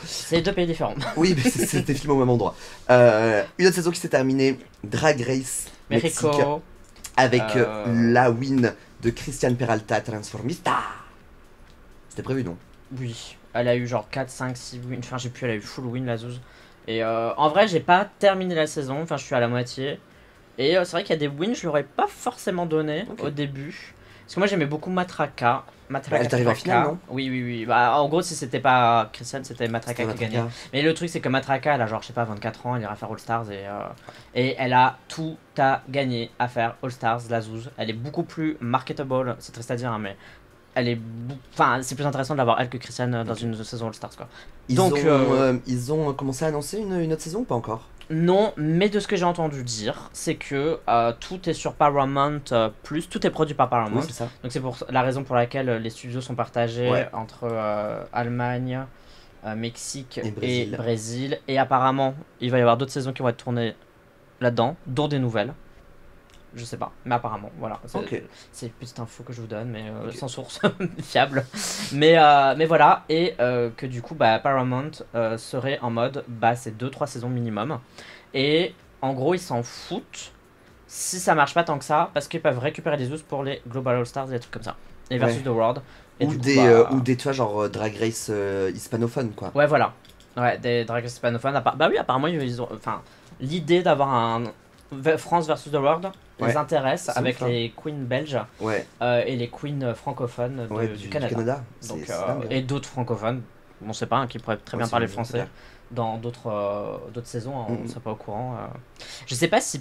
C'est deux pays différents. Oui, mais c'était filmé au même endroit. Une autre saison qui s'est terminée, Drag Race Mexique. Mexico. Avec la win de Christian Peralta Transformista. C'était prévu, non? Oui, elle a eu genre 4, 5, 6 wins. Enfin, j'ai plus, elle a eu full win la zouze. Et en vrai, j'ai pas terminé la saison. Enfin, je suis à la moitié. Et c'est vrai qu'il y a des wins, je l'aurais pas forcément donné au début. Parce que moi, j'aimais beaucoup Matraka. Elle t'arrive en finale, non? Oui. Bah, en gros, si c'était pas Christian, c'était Matraka qui gagnait. Mais le truc, c'est que Matraka, elle a genre, je sais pas, 24 ans, elle ira faire All Stars et elle a tout à gagner à faire All Stars, la zouze. Elle est beaucoup plus marketable, c'est triste à dire, hein, mais elle est. Enfin, c'est plus intéressant de l'avoir elle que Christian dans une saison All Stars, quoi. Ils ont commencé à annoncer une autre saison ou pas encore? Non, mais de ce que j'ai entendu dire, c'est que tout est sur Paramount Plus, tout est produit par Paramount. Oui, c'est ça. Donc c'est pour la raison pour laquelle les studios sont partagés entre Allemagne, Mexique et Brésil. Et apparemment, il va y avoir d'autres saisons qui vont être tournées là-dedans, dont des nouvelles. Je sais pas, mais apparemment, voilà. C'est une petite info que je vous donne, mais sans source fiable. Mais voilà, et que du coup, Paramount serait en mode, c'est 2-3 saisons minimum. Et en gros, ils s'en foutent si ça marche pas tant que ça, parce qu'ils peuvent récupérer des zoos pour les Global All Stars et des trucs comme ça. Les versus the World. Et ou, du coup, ou des, tu vois, genre Drag Race hispanophone, quoi. Ouais, voilà. Ouais, des Drag Race hispanophones. Bah oui, apparemment, ils ont. Enfin, l'idée d'avoir un France versus the World les intéresse avec les queens belges et les queens francophones du Canada. Donc, et d'autres francophones, on sait pas, hein, qui pourraient très bien parler français dans d'autres saisons, hein, on ne serait pas au courant. Je sais pas si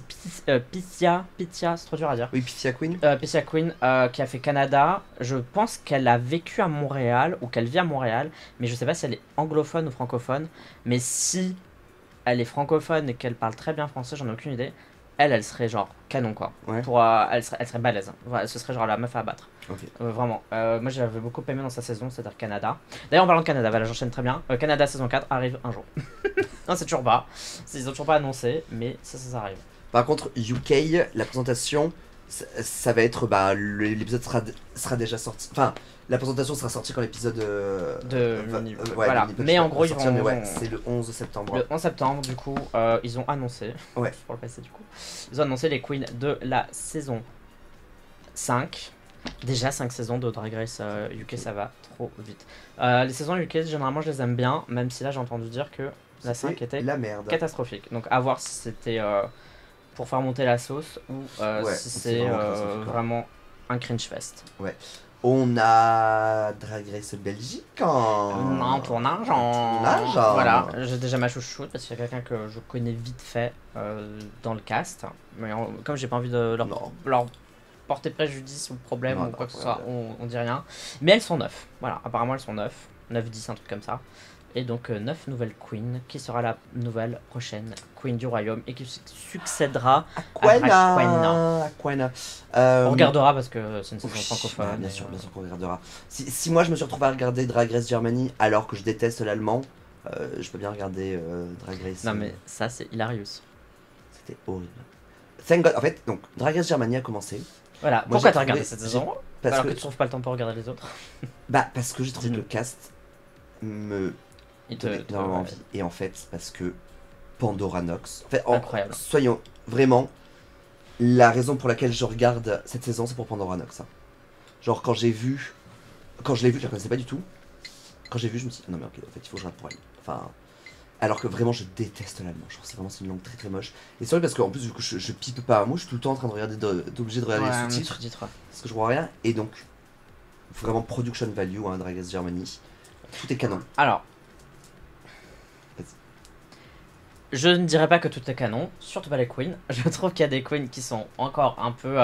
Pythia, c'est trop dur à dire. Oui, Pythia Queen. Pythia Queen qui a fait Canada, je pense qu'elle a vécu à Montréal ou qu'elle vit à Montréal, mais je sais pas si elle est anglophone ou francophone. Mais si elle est francophone et qu'elle parle très bien français, j'en ai aucune idée. Elle serait genre canon quoi. Elle serait balèze. Voilà, ce serait genre la meuf à battre. Vraiment. Moi j'avais beaucoup aimé dans sa saison, c'est-à-dire Canada. D'ailleurs en parlant de Canada, voilà, j'enchaîne très bien. Canada saison 4 arrive un jour. Non, c'est toujours pas. Ils ont toujours pas annoncé, mais ça arrive. Par contre, UK, la présentation, ça va être. L'épisode sera déjà sorti. Enfin, la présentation sera sortie quand l'épisode. Voilà. Mais en gros, sortir, c'est le 11 septembre. Le 11 septembre, du coup, ils ont annoncé. Pour le passer, du coup. Ils ont annoncé les queens de la saison 5. Déjà 5 saisons de Drag Race UK, ça va trop vite. Les saisons UK, généralement, je les aime bien, même si là, j'ai entendu dire que la 5 était la merde. Catastrophique. Donc, à voir si c'était pour faire monter la sauce ou si c'est vraiment un cringe fest. Ouais. On a Drag Race Belgique en tournage. Voilà, j'ai déjà ma chouchoute parce qu'il y a quelqu'un que je connais vite fait dans le cast. Mais comme j'ai pas envie de leur porter préjudice ou problème ou quoi que ce soit, on dit rien. Mais elles sont 9. Voilà, apparemment elles sont 9. 9-10, un truc comme ça. Et donc 9 nouvelles queens, qui sera la nouvelle prochaine queen du royaume et qui succédera à Aquana. On regardera parce que c'est une saison francophone. Bien sûr qu'on regardera. Si moi je me suis retrouvé à regarder Drag Race Germany alors que je déteste l'allemand, je peux bien regarder Drag Race. Non mais ça c'est hilarious. C'était horrible. Thank God. En fait, donc Drag Race Germany a commencé. Voilà, pourquoi t'as regardé cette saison alors que tu trouves pas le temps pour regarder les autres? Parce que j'ai trouvé que le cast me donnait énormément envie. Et en fait, parce que Pandora Nox. En fait, incroyable. Soyons vraiment. La raison pour laquelle je regarde cette saison, c'est pour Pandora Nox. Hein. Genre, quand je l'ai vue, je la connaissais pas du tout. quand j'ai vu, je me suis dit, non mais ok, en fait, il faut que je rate pour elle. Enfin, alors que vraiment, je déteste l'allemand. Genre, c'est une langue très très moche. Et c'est vrai parce qu'en plus, du coup, je pipe pas. Moi, je suis tout le temps en train de regarder, d'obligé de regarder les sous-titres. Parce que je vois rien. Et donc, vraiment, production value, hein, Drag Race Germany. Tout est canon. Alors, je ne dirais pas que tout est canon, surtout pas les queens. Je trouve qu'il y a des queens qui sont encore un peu...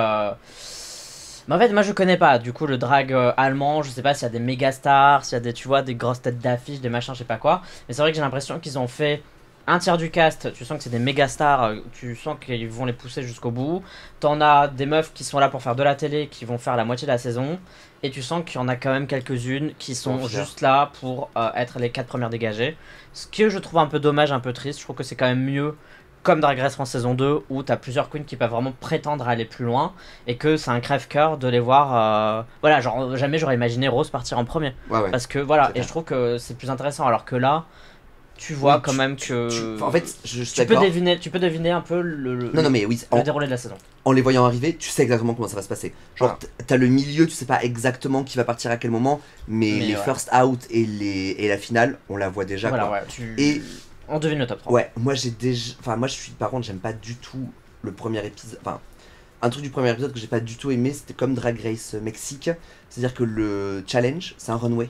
Mais en fait, moi je connais pas, du coup, le drag allemand, je sais pas s'il y a des méga stars, s'il y a des, tu vois, des grosses têtes d'affiche, des machins, je sais pas quoi. Mais c'est vrai que j'ai l'impression qu'ils ont fait un tiers du cast, tu sens que c'est des méga stars, tu sens qu'ils vont les pousser jusqu'au bout. T'en as des meufs qui sont là pour faire de la télé, qui vont faire la moitié de la saison. Et tu sens qu'il y en a quand même quelques-unes qui sont juste là pour être les 4 premières dégagées. Ce que je trouve un peu dommage, un peu triste, je trouve que c'est quand même mieux comme Drag Race France saison 2 où t'as plusieurs queens qui peuvent vraiment prétendre aller plus loin et que c'est un crève-cœur de les voir. Voilà, genre jamais j'aurais imaginé Rose partir en premier. Ouais. Parce que voilà, et je trouve que c'est plus intéressant alors que là. Tu vois quand même que. En fait, tu peux deviner un peu le déroulé de la saison. En les voyant arriver, tu sais exactement comment ça va se passer. Genre, t'as le milieu, tu sais pas exactement qui va partir à quel moment, mais les first out et la finale, on la voit déjà. Voilà, quoi. Ouais, et on devine le top 3. Ouais, moi j'ai déjà. Enfin, moi je suis. Par contre, j'aime pas du tout le premier épisode. Enfin, un truc du premier épisode que j'ai pas du tout aimé, c'était comme Drag Race Mexique. C'est-à-dire que le challenge, c'est un runway.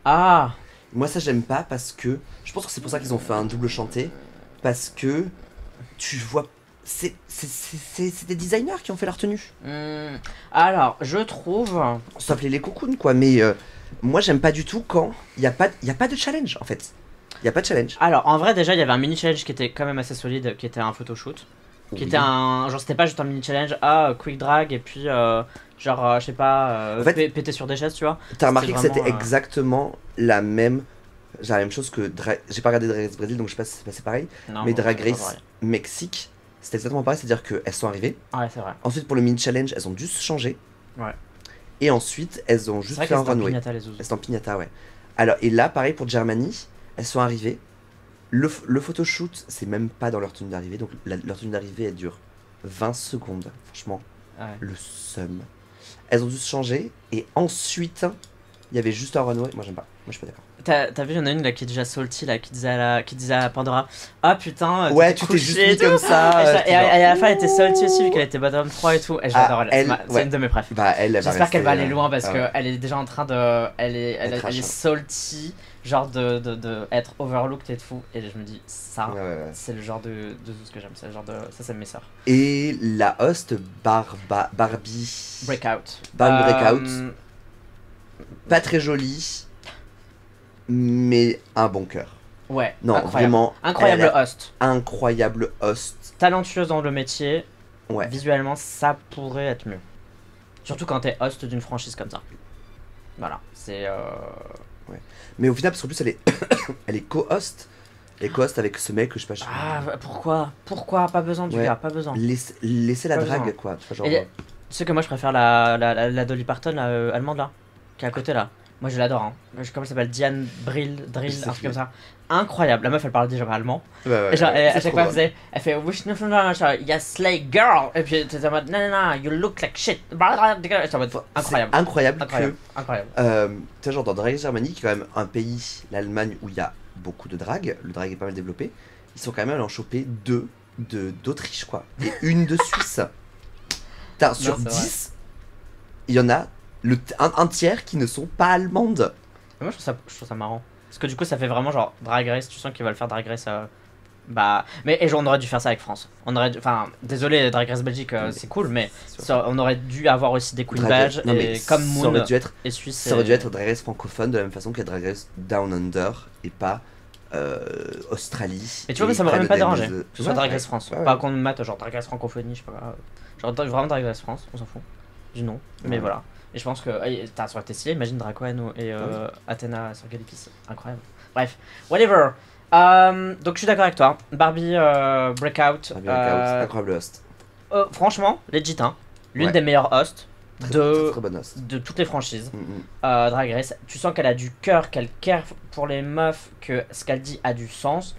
Ah! Moi ça j'aime pas parce que je pense que c'est pour ça qu'ils ont fait un double chanté, parce que tu vois c'est des designers qui ont fait leur tenue. Alors je trouve on s'appelait les cocoons quoi, mais moi j'aime pas du tout quand il y a pas de challenge en fait. Il y a pas de challenge. Alors en vrai déjà il y avait un mini challenge qui était quand même assez solide, qui était un photoshoot. Qui était un. Genre, c'était pas juste un mini challenge, quick drag, et puis genre, je sais pas, en fait, péter sur des chaises, tu vois. T'as remarqué que c'était exactement la même chose que. J'ai pas regardé Drag Race Brésil, donc je sais pas si c'est passé pareil. Non, mais Drag Race Mexique, c'était exactement pareil, c'est-à-dire qu'elles sont arrivées. Ouais, c'est vrai. Ensuite, pour le mini challenge, elles ont dû se changer. Ouais. Et ensuite, elles ont juste fait un runway. Elles sont en piñata, ouais. Alors, et là, pareil pour Germany, elles sont arrivées. Le photoshoot, c'est même pas dans leur tenue d'arrivée, donc leur tenue d'arrivée elle dure 20 secondes, franchement, le seum. Elles ont dû se changer, et ensuite, il y avait juste un runway, moi j'aime pas, moi je suis pas d'accord. T'as vu, il y en a une là qui est déjà salty, là, qui disait à Pandora, ah putain, ouais, tu t'es juste mis comme ça. Et à la fin elle était salty aussi, vu qu'elle était bottom 3 et tout, et j'adore elle, c'est une de mes préf. Bah, j'espère qu'elle va aller loin, parce qu'elle est déjà en train de, elle est salty. Genre de être overlooked et tout, et je me dis ça c'est le genre de ce que j'aime, c'est le genre de ça c'est mes sœurs. Et la host Barbie Breakout, pas très jolie mais un bon cœur. Ouais, non incroyable. Vraiment incroyable host, talentueuse dans le métier. Ouais, visuellement ça pourrait être mieux, surtout quand t'es host d'une franchise comme ça. Voilà, c'est ouais. Mais au final, parce qu'en plus, elle est co-host. Elle est co-host avec ce mec que je sais pas. Ah, pourquoi pas besoin du gars, pas besoin. Laissez la drague, quoi. Tu vois, genre... Tu sais que moi, je préfère la Dolly Parton allemande, là, qui est à côté, là. Moi, je l'adore, hein. Comment elle s'appelle? Diane Drill, un truc comme ça. Incroyable. La meuf, elle parle déjà pas allemand. Et genre, à chaque fois, elle fait Wish no yes, slay girl. Et puis, t'es en mode non, you look like shit. Incroyable. Incroyable. Tu sais, genre, dans Drag Race Germany, qui est quand même un pays, l'Allemagne, où il y a beaucoup de drag, le drag est pas mal développé, ils sont quand même allés en choper 2 d'Autriche, quoi. Et une de Suisse. Sur 10, il y en a un tiers qui ne sont pas allemandes. Moi je trouve ça marrant. Parce que du coup ça fait vraiment genre Drag Race, tu sens qu'ils veulent faire Drag Race. Mais on aurait dû faire ça avec France. Enfin, désolé, Drag Race Belgique c'est cool, mais on aurait dû avoir aussi des Queen Badge comme Moon et Suisse. Ça aurait dû être Drag Race francophone de la même façon que Drag Race Down Under et pas Australie. Mais tu vois, ça m'aurait même pas dérangé. Que ce soit Drag Race France. Pas qu'on mette genre Drag Race francophonie, je sais pas. Genre vraiment Drag Race France, on s'en fout. Du nom. Mais voilà. Et je pense que ça aurait été stylé, imagine Dracoen et Athena sur Galipis, incroyable. Bref, whatever. Donc je suis d'accord avec toi. Barbie Breakout. Incroyable host. Franchement, legit, hein. L'une des meilleures hosts très bonne host de toutes les franchises. Drag Race. Tu sens qu'elle a du cœur, qu'elle care pour les meufs, que ce qu'elle dit a du sens.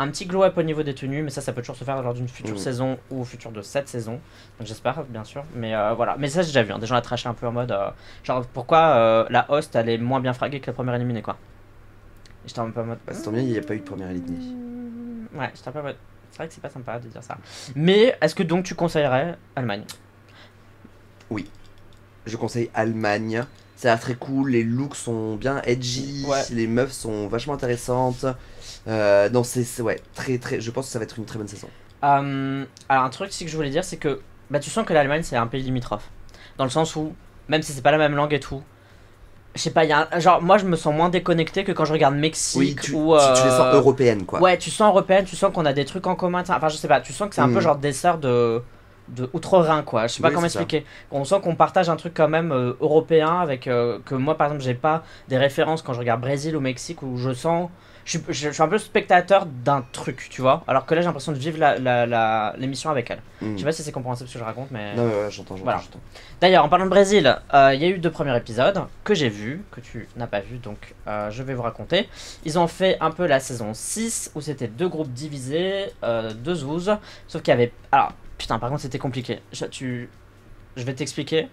un petit glow-up au niveau des tenues, mais ça peut toujours se faire lors d'une future Mm. saison ou au futur de cette saison. Donc j'espère, bien sûr. Mais voilà. Mais ça, j'ai déjà vu. Hein. Des gens la trashaient un peu en mode. Genre, pourquoi la host, elle est moins bien fraguée que la première éliminée, quoi. Et j'étais un peu en mode. Bah, c'est tant bien, il n'y a pas eu de première éliminée. Ouais, j'étais un peu en mode. C'est vrai que c'est pas sympa de dire ça. Mais est-ce que donc tu conseillerais Allemagne? Je conseille Allemagne. Ça a l'air très cool, les looks sont bien edgy, Ouais. les meufs sont vachement intéressantes. Non, ouais, très très. Je pense que ça va être une très bonne saison. Alors, un truc aussi que je voulais dire, c'est que bah, tu sens que l'Allemagne c'est un pays limitrophe. Dans le sens où, même si c'est pas la même langue et tout, je sais pas, genre, moi je me sens moins déconnecté que quand je regarde Mexique Oui, ou. tu les sens européennes quoi. Ouais, tu sens européenne, tu sens qu'on a des trucs en commun. Enfin, je sais pas, tu sens que c'est un peu genre des sœurs de Outre-Rhin, quoi. Je sais pas Oui, comment c'est ça. expliquer. On sent qu'on partage un truc quand même européen avec. Que moi, par exemple, j'ai pas des références quand je regarde Brésil ou Mexique où je sens. Je suis un peu spectateur d'un truc, tu vois. Alors que là, j'ai l'impression de vivre l'émission avec elle. Mm. Je sais pas si c'est compréhensible ce que je raconte, mais. Non, mais ouais, j'entends. Voilà. D'ailleurs, en parlant de Brésil, il y a eu 2 premiers épisodes que j'ai vus, que tu n'as pas vu, donc je vais vous raconter. Ils ont fait un peu la saison 6, où c'était 2 groupes divisés, 2 zouzes, sauf qu'il y avait... Alors, putain, par contre, c'était compliqué. Je vais t'expliquer.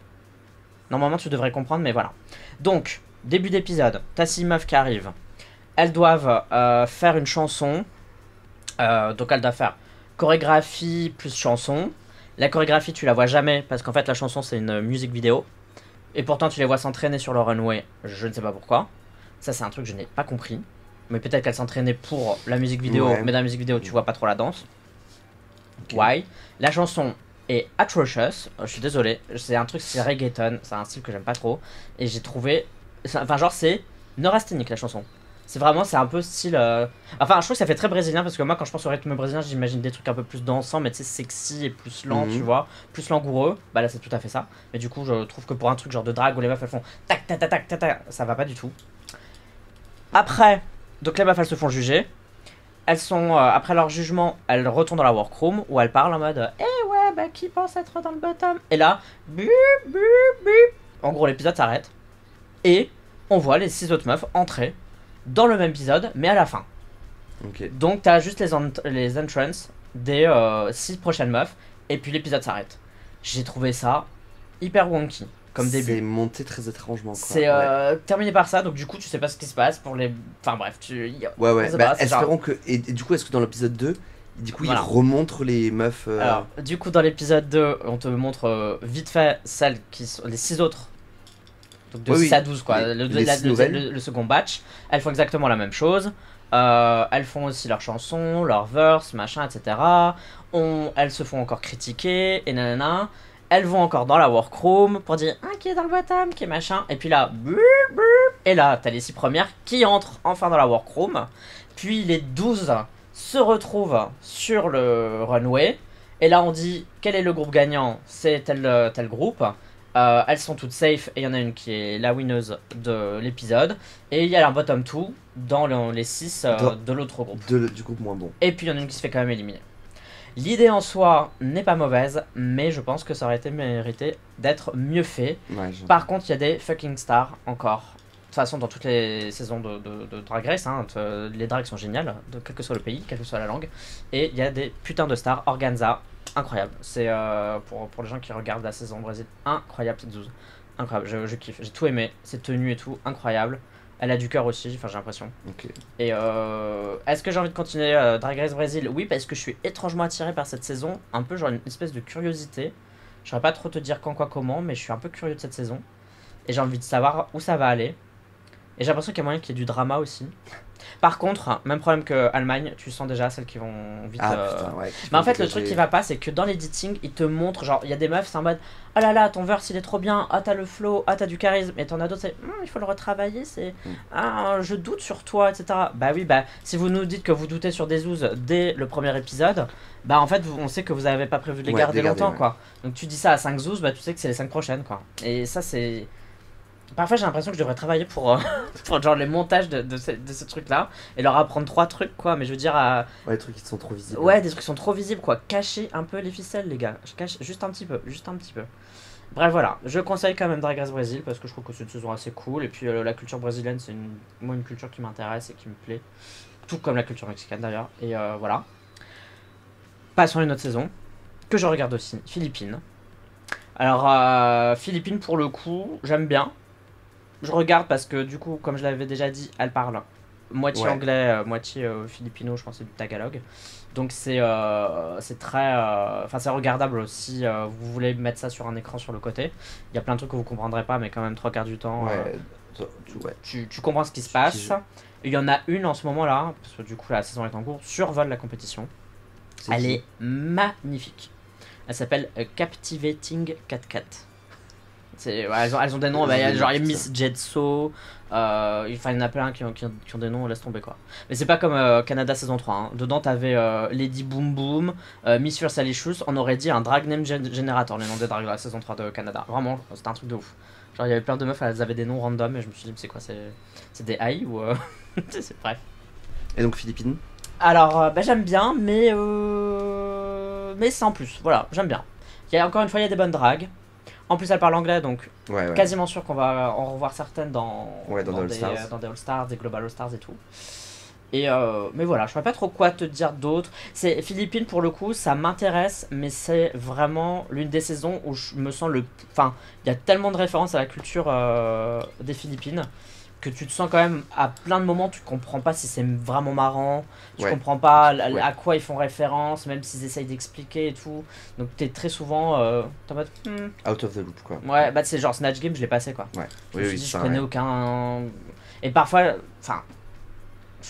Normalement, tu devrais comprendre, mais voilà. Donc, début d'épisode, t'as 6 meufs qui arrivent. Elles doivent faire une chanson. Donc, elles doivent faire chorégraphie plus chanson. La chorégraphie, tu la vois jamais parce qu'en fait, la chanson, c'est une musique vidéo. Et pourtant, tu les vois s'entraîner sur le runway. Je ne sais pas pourquoi. Ça, c'est un truc que je n'ai pas compris. Mais peut-être qu'elles s'entraînaient pour la musique vidéo. Ouais. Mais dans la musique vidéo, tu vois pas trop la danse. Ok. Why? La chanson est atrocious. Je suis désolé. C'est un truc, c'est reggaeton. C'est un style que j'aime pas trop. Et j'ai trouvé. Enfin, genre, c'est neurasthénique la chanson. C'est vraiment, c'est un peu style. Enfin, je trouve que ça fait très brésilien parce que moi, quand je pense au rythme brésilien, j'imagine des trucs un peu plus dansants, mais tu sais, sexy et plus lent, Mhm. tu vois, plus langoureux. Bah là, c'est tout à fait ça. Mais du coup, je trouve que pour un truc genre de drague où les meufs elles font tac tac tac tac tac tac, ça va pas du tout. Après, donc les meufs elles se font juger. Elles sont, après leur jugement, elles retournent dans la workroom où elles parlent en mode eh ouais, bah qui pense être dans le bottom? Et là, bup bup bup. En gros, l'épisode s'arrête. Et on voit les 6 autres meufs entrer dans le même épisode, mais à la fin. Ok. Donc t'as juste les entrances des 6 prochaines meufs, et puis l'épisode s'arrête. J'ai trouvé ça hyper wonky comme C'est début. monté très étrangement quoi. C'est Ouais. terminé par ça, donc du coup tu sais pas ce qui se passe pour les... Enfin bref, Ouais, on sait bah, pas, c'est genre- espérons que. Et du coup, est-ce que dans l'épisode 2, du coup, Voilà. ils remontrent les meufs. Alors, du coup dans l'épisode 2, on te montre vite fait celles qui sont... les 6 autres. Donc de Oui, 6 oui. à 12 quoi, Les six nouvelles. le second batch. Elles font exactement la même chose. Elles font aussi leurs chansons, leurs verses, machin, etc. Elles se font encore critiquer, et nanana. Elles vont encore dans la workroom pour dire ah, qui est dans le bottom, qui est machin. Et puis là, bup, bup. Et là, t'as les 6 premières qui entrent enfin dans la workroom. Puis les 12 se retrouvent sur le runway. Et là, on dit quel est le groupe gagnant? C'est tel groupe. Elles sont toutes safe et il y en a une qui est la winneuse de l'épisode. Et il y a un bottom 2 dans les 6 de l'autre groupe. Du groupe moins bon. Et puis il y en a une qui se fait quand même éliminer. L'idée en soi n'est pas mauvaise, mais je pense que ça aurait été mérité d'être mieux fait. Ouais, Par contre, il y a des fucking stars encore. De toute façon, dans toutes les saisons de Drag Race, hein, les drags sont géniales, quel que soit le pays, quelle que soit la langue. Et il y a des putains de stars. Organza, incroyable. C'est pour les gens qui regardent la saison Brésil, incroyable cette zouze. Incroyable, je kiffe. J'ai tout aimé, ses tenues et tout, incroyable. Elle a du cœur aussi, enfin j'ai l'impression. Ok. Et est-ce que j'ai envie de continuer Drag Race Brésil? Oui, parce que je suis étrangement attiré par cette saison. Un peu genre une espèce de curiosité. Je saurais pas trop te dire quand, quoi, comment, mais je suis un peu curieux de cette saison. Et j'ai envie de savoir où ça va aller. Et j'ai l'impression qu'il y a moyen qu'il y ait du drama aussi. Par contre, même problème que Allemagne, tu sens déjà celles qui vont vite. Ah putain, ouais. Mais en fait, le truc qui va pas, c'est que dans l'editing, ils te montrent, genre, il y a des meufs, c'est en mode oh là là, ton verse il est trop bien, ah t'as le flow, ah t'as du charisme, et t'en as d'autres, c'est il faut le retravailler, c'est ah je doute sur toi, etc. Bah oui, bah si vous nous dites que vous doutez sur des zouzes dès le premier épisode, bah en fait, on sait que vous avez pas prévu de les Ouais, garder de les garder, longtemps, ouais. quoi. Donc tu dis ça à 5 zouzes, bah tu sais que c'est les 5 prochaines, quoi. Et ça, c'est. Parfois j'ai l'impression que je devrais travailler pour, pour genre les montages de ce truc là et leur apprendre 3 trucs quoi, mais je veux dire Ouais, les trucs qui sont trop visibles. ouais, des trucs qui sont trop visibles quoi, cachez un peu les ficelles les gars, je cache juste un petit peu, juste un petit peu. Bref voilà, je conseille quand même Drag Race Brésil parce que je trouve que c'est une saison assez cool et puis la culture brésilienne c'est moi une culture qui m'intéresse et qui me plaît. tout comme la culture mexicaine d'ailleurs. Et voilà. Passons à une autre saison, que je regarde aussi, Philippines. Alors, Philippines, pour le coup, j'aime bien. Je regarde parce que, du coup, comme je l'avais déjà dit, elle parle moitié anglais, moitié filipino, je pense que c'est du tagalog. Donc c'est très... Enfin, c'est regardable aussi. Vous voulez mettre ça sur un écran sur le côté. Il y a plein de trucs que vous comprendrez pas, mais quand même, 3 quarts du temps, tu comprends ce qui se passe. Il y en a une en ce moment là, parce que du coup la saison est en cours, survole la compétition. Elle est magnifique. Elle s'appelle Captivating Cat Cat. Elles ont des noms, bah, genre Miss Jetso, il y en a plein qui ont des noms, laisse tomber quoi. Mais c'est pas comme Canada saison 3. Hein. Dedans t'avais Lady Boom Boom, Miss Fierce Alicious, on aurait dit un drag name generator, les noms des drags de la saison 3 de Canada. Vraiment, c'était un truc de ouf. Genre il y avait plein de meufs, elles avaient des noms random et je me suis dit, c'est quoi, c'est des AI ou. C'est bref. Et donc Philippines? Alors, bah, j'aime bien, mais sans plus. Voilà, j'aime bien. Encore une fois, il y a des bonnes dragues. En plus, elle parle anglais, donc quasiment sûr qu'on va en revoir certaines dans des All-Stars, des Global All-Stars et tout. Et mais voilà, je ne sais pas trop quoi te dire d'autre. C'est Philippines, pour le coup, ça m'intéresse, mais c'est vraiment l'une des saisons où je me sens Enfin, il y a tellement de références à la culture des Philippines que tu te sens quand même à plein de moments, tu comprends pas si c'est vraiment marrant, tu comprends pas à quoi ils font référence, même s'ils essayent d'expliquer et tout. Donc t'es très souvent t'es en mode out of the loop quoi. Ouais, bah c'est genre Snatch Game, je l'ai passé quoi. Ouais. Je connais aucun. Et parfois, enfin,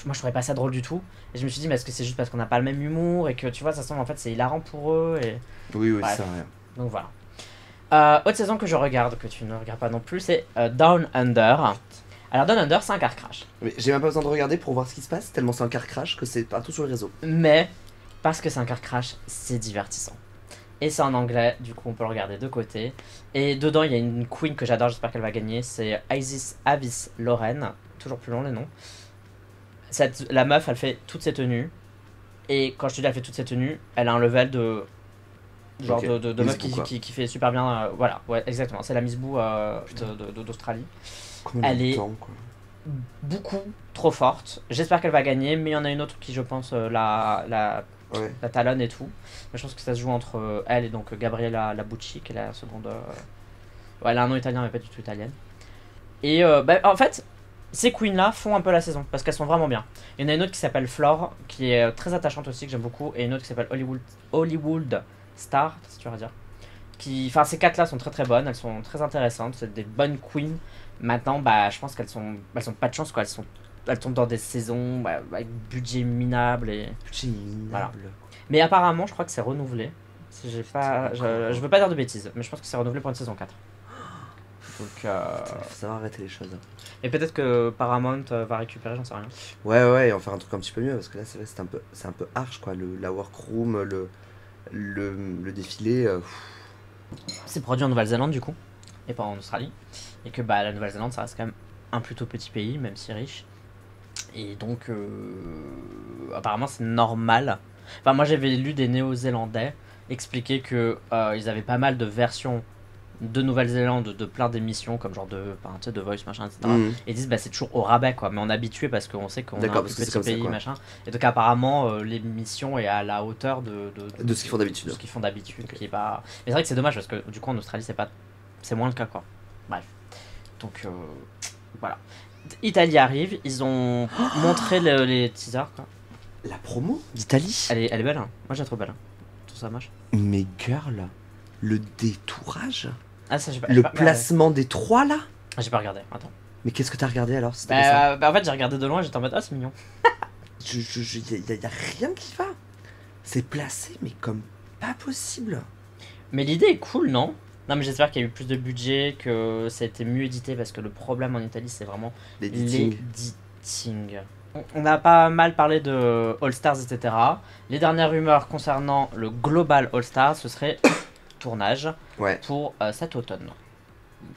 moi je trouvais pas ça drôle du tout. Et je me suis dit, mais est-ce que c'est juste parce qu'on n'a pas le même humour et que tu vois, ça semble en fait c'est hilarant pour eux et. Oui, c'est vrai. Donc voilà. Autre saison que je regarde, que tu ne regardes pas non plus, c'est Down Under. Alors Down Under, c'est un car crash. Mais j'ai même pas besoin de regarder pour voir ce qui se passe, tellement c'est un car crash que c'est partout sur le réseau. Mais, parce que c'est un car crash, c'est divertissant. Et c'est en anglais, du coup on peut le regarder de côté. Et dedans il y a une queen que j'adore, j'espère qu'elle va gagner, c'est Isis Avis Lauren. Toujours plus long les noms. La meuf, elle fait toutes ses tenues. Et quand je te dis elle fait toutes ses tenues, elle a un level de... Genre de meuf qui fait super bien... voilà, ouais, exactement, c'est la Miss Boo d'Australie. Elle est beaucoup trop forte. J'espère qu'elle va gagner, mais il y en a une autre qui, je pense, la talonne et tout. Mais je pense que ça se joue entre elle et donc Gabriella Labucci, qui est la seconde. Elle a un nom italien, mais pas du tout italienne. Et en fait, ces queens-là font un peu la saison parce qu'elles sont vraiment bien. Il y en a une autre qui s'appelle Flore, qui est très attachante aussi, que j'aime beaucoup, et une autre qui s'appelle Hollywood Star, si tu vas dire. Enfin, ces 4 là sont très très bonnes, elles sont très intéressantes, c'est des bonnes queens. Maintenant, bah, je pense qu'elles sont pas de chance quoi, elles tombent dans des saisons avec budget minable et. Budget minable. Voilà. Mais apparemment, je crois que c'est renouvelé. Je veux pas dire de bêtises, mais je pense que c'est renouvelé pour une saison 4. Donc. Faut savoir arrêter les choses. Et peut-être que Paramount va récupérer, j'en sais rien. Ouais, et en faire un truc un petit peu mieux parce que là, c'est vrai, c'est un peu harsh quoi, la workroom, le défilé. C'est produit en Nouvelle-Zélande du coup, et pas en Australie. Et que la Nouvelle-Zélande ça reste quand même un plutôt petit pays, même si riche. Et donc apparemment c'est normal. Enfin moi j'avais lu des Néo-Zélandais expliquer que ils avaient pas mal de versions de Nouvelle-Zélande de plein d'émissions comme genre de Voice machin etc. Et ils disent c'est toujours au rabais quoi, mais on est habitué parce qu'on sait qu'on est un petit pays ça, machin. Et donc apparemment l'émission est à la hauteur de ce qu'ils font d'habitude. De ce qu'ils font d'habitude, qui est pas. Mais c'est vrai que c'est dommage parce que du coup en Australie c'est moins le cas quoi. Bref. Donc voilà. Italie arrive, ils ont montré les teasers quoi. La promo d'Italie. Elle est belle hein. Moi j'ai trouvé belle. Tout ça marche. Mais girl, le détourage. Ah ça j'ai pas. Le placement des 3 là. J'ai pas regardé. Attends. Mais qu'est-ce que t'as regardé alors en fait j'ai regardé de loin, j'étais en mode c'est mignon. y a rien qui va. C'est placé mais comme pas possible. Mais l'idée est cool non? Non mais j'espère qu'il y a eu plus de budget, que ça a été mieux édité parce que le problème en Italie c'est vraiment l'éditing. On a pas mal parlé de All Stars etc. Les dernières rumeurs concernant le Global All Stars ce serait tournage pour cet automne.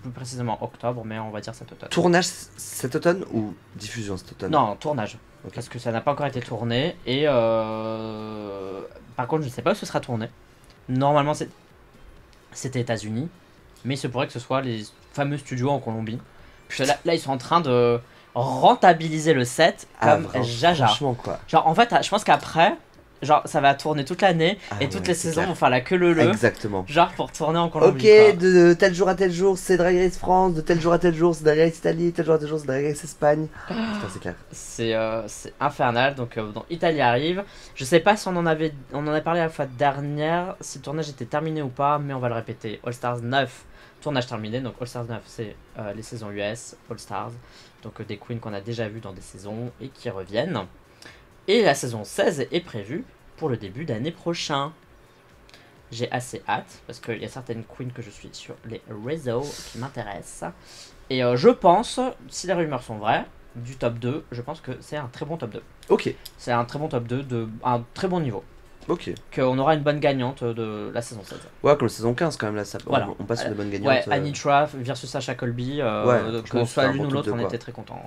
Plus précisément octobre mais on va dire cet automne. Tournage cet automne ou diffusion cet automne? Non tournage. Okay. Parce que ça n'a pas encore été tourné et par contre je ne sais pas où ce sera tourné. Normalement c'était États-Unis, mais il se pourrait que ce soit les fameux studios en Colombie. Là ils sont en train de... rentabiliser le set comme Jaja. Franchement, quoi. Genre, en fait, je pense qu'après, genre, ça va tourner toute l'année et toutes les saisons vont faire la queue le. Exactement. Genre, pour tourner en Colombie. Ok, de tel jour à tel jour, c'est Drag Race France, de tel jour à tel jour, c'est Drag Race Italie, tel jour à tel jour, c'est Drag Race Espagne. Putain, c'est clair. C'est infernal. Donc, Italie arrive. Je sais pas si on en a parlé la fois dernière, si le tournage était terminé ou pas, mais on va le répéter. All Stars 9, tournage terminé. Donc, All Stars 9, c'est les saisons US, All Stars. Donc, des queens qu'on a déjà vues dans des saisons et qui reviennent. Et la saison 16 est prévue pour le début d'année prochain. J'ai assez hâte parce qu'il y a certaines queens que je suis sur les réseaux qui m'intéressent. Et je pense, si les rumeurs sont vraies, du top 2, je pense que c'est un très bon top 2. Ok. C'est un très bon top 2 de un très bon niveau. Ok. Qu'on aura une bonne gagnante de la saison 16. Ouais, comme la saison 15 quand même, là, ça, voilà. On passe sur de bonnes gagnantes. Ouais, Anitra versus Sacha Colby, que ce soit l'une ou l'autre, on était très contents.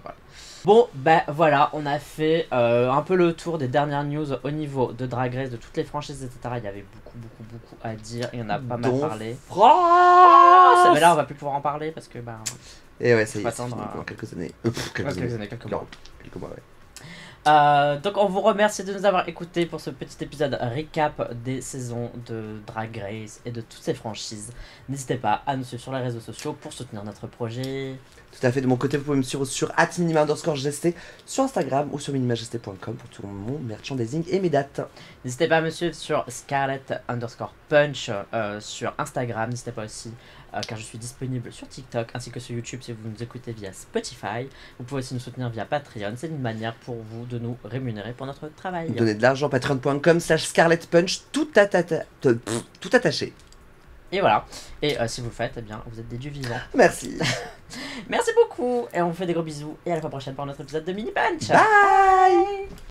Voilà. Bon, bah voilà, on a fait un peu le tour des dernières news au niveau de Drag Race, de toutes les franchises, etc. Il y avait beaucoup à dire, il y en a pas mal parlé. Mais là, on va plus pouvoir en parler parce que bah. Et ouais, ça y est, c'est dans quelques années. Quelques mois. Quelques mois, ouais. Donc on vous remercie de nous avoir écoutés pour ce petit épisode recap des saisons de Drag Race et de toutes ces franchises. N'hésitez pas à nous suivre sur les réseaux sociaux pour soutenir notre projet. Tout à fait, de mon côté vous pouvez me suivre sur @minima_gesté sur Instagram ou sur minimagesté.com pour tout mon merchandising et mes dates. N'hésitez pas à me suivre sur Scarlett_Punch sur Instagram. N'hésitez pas aussi car je suis disponible sur TikTok ainsi que sur YouTube si vous nous écoutez via Spotify. Vous pouvez aussi nous soutenir via Patreon, c'est une manière pour vous de nous rémunérer pour notre travail. Vous donnez de l'argent, patreon.com/ScarlettPunch, tout attaché. Et voilà, et si vous le faites, eh bien vous êtes des dieux vivants. Merci. Merci beaucoup, et on vous fait des gros bisous, et à la fois prochaine pour notre épisode de Mini Punch. Bye.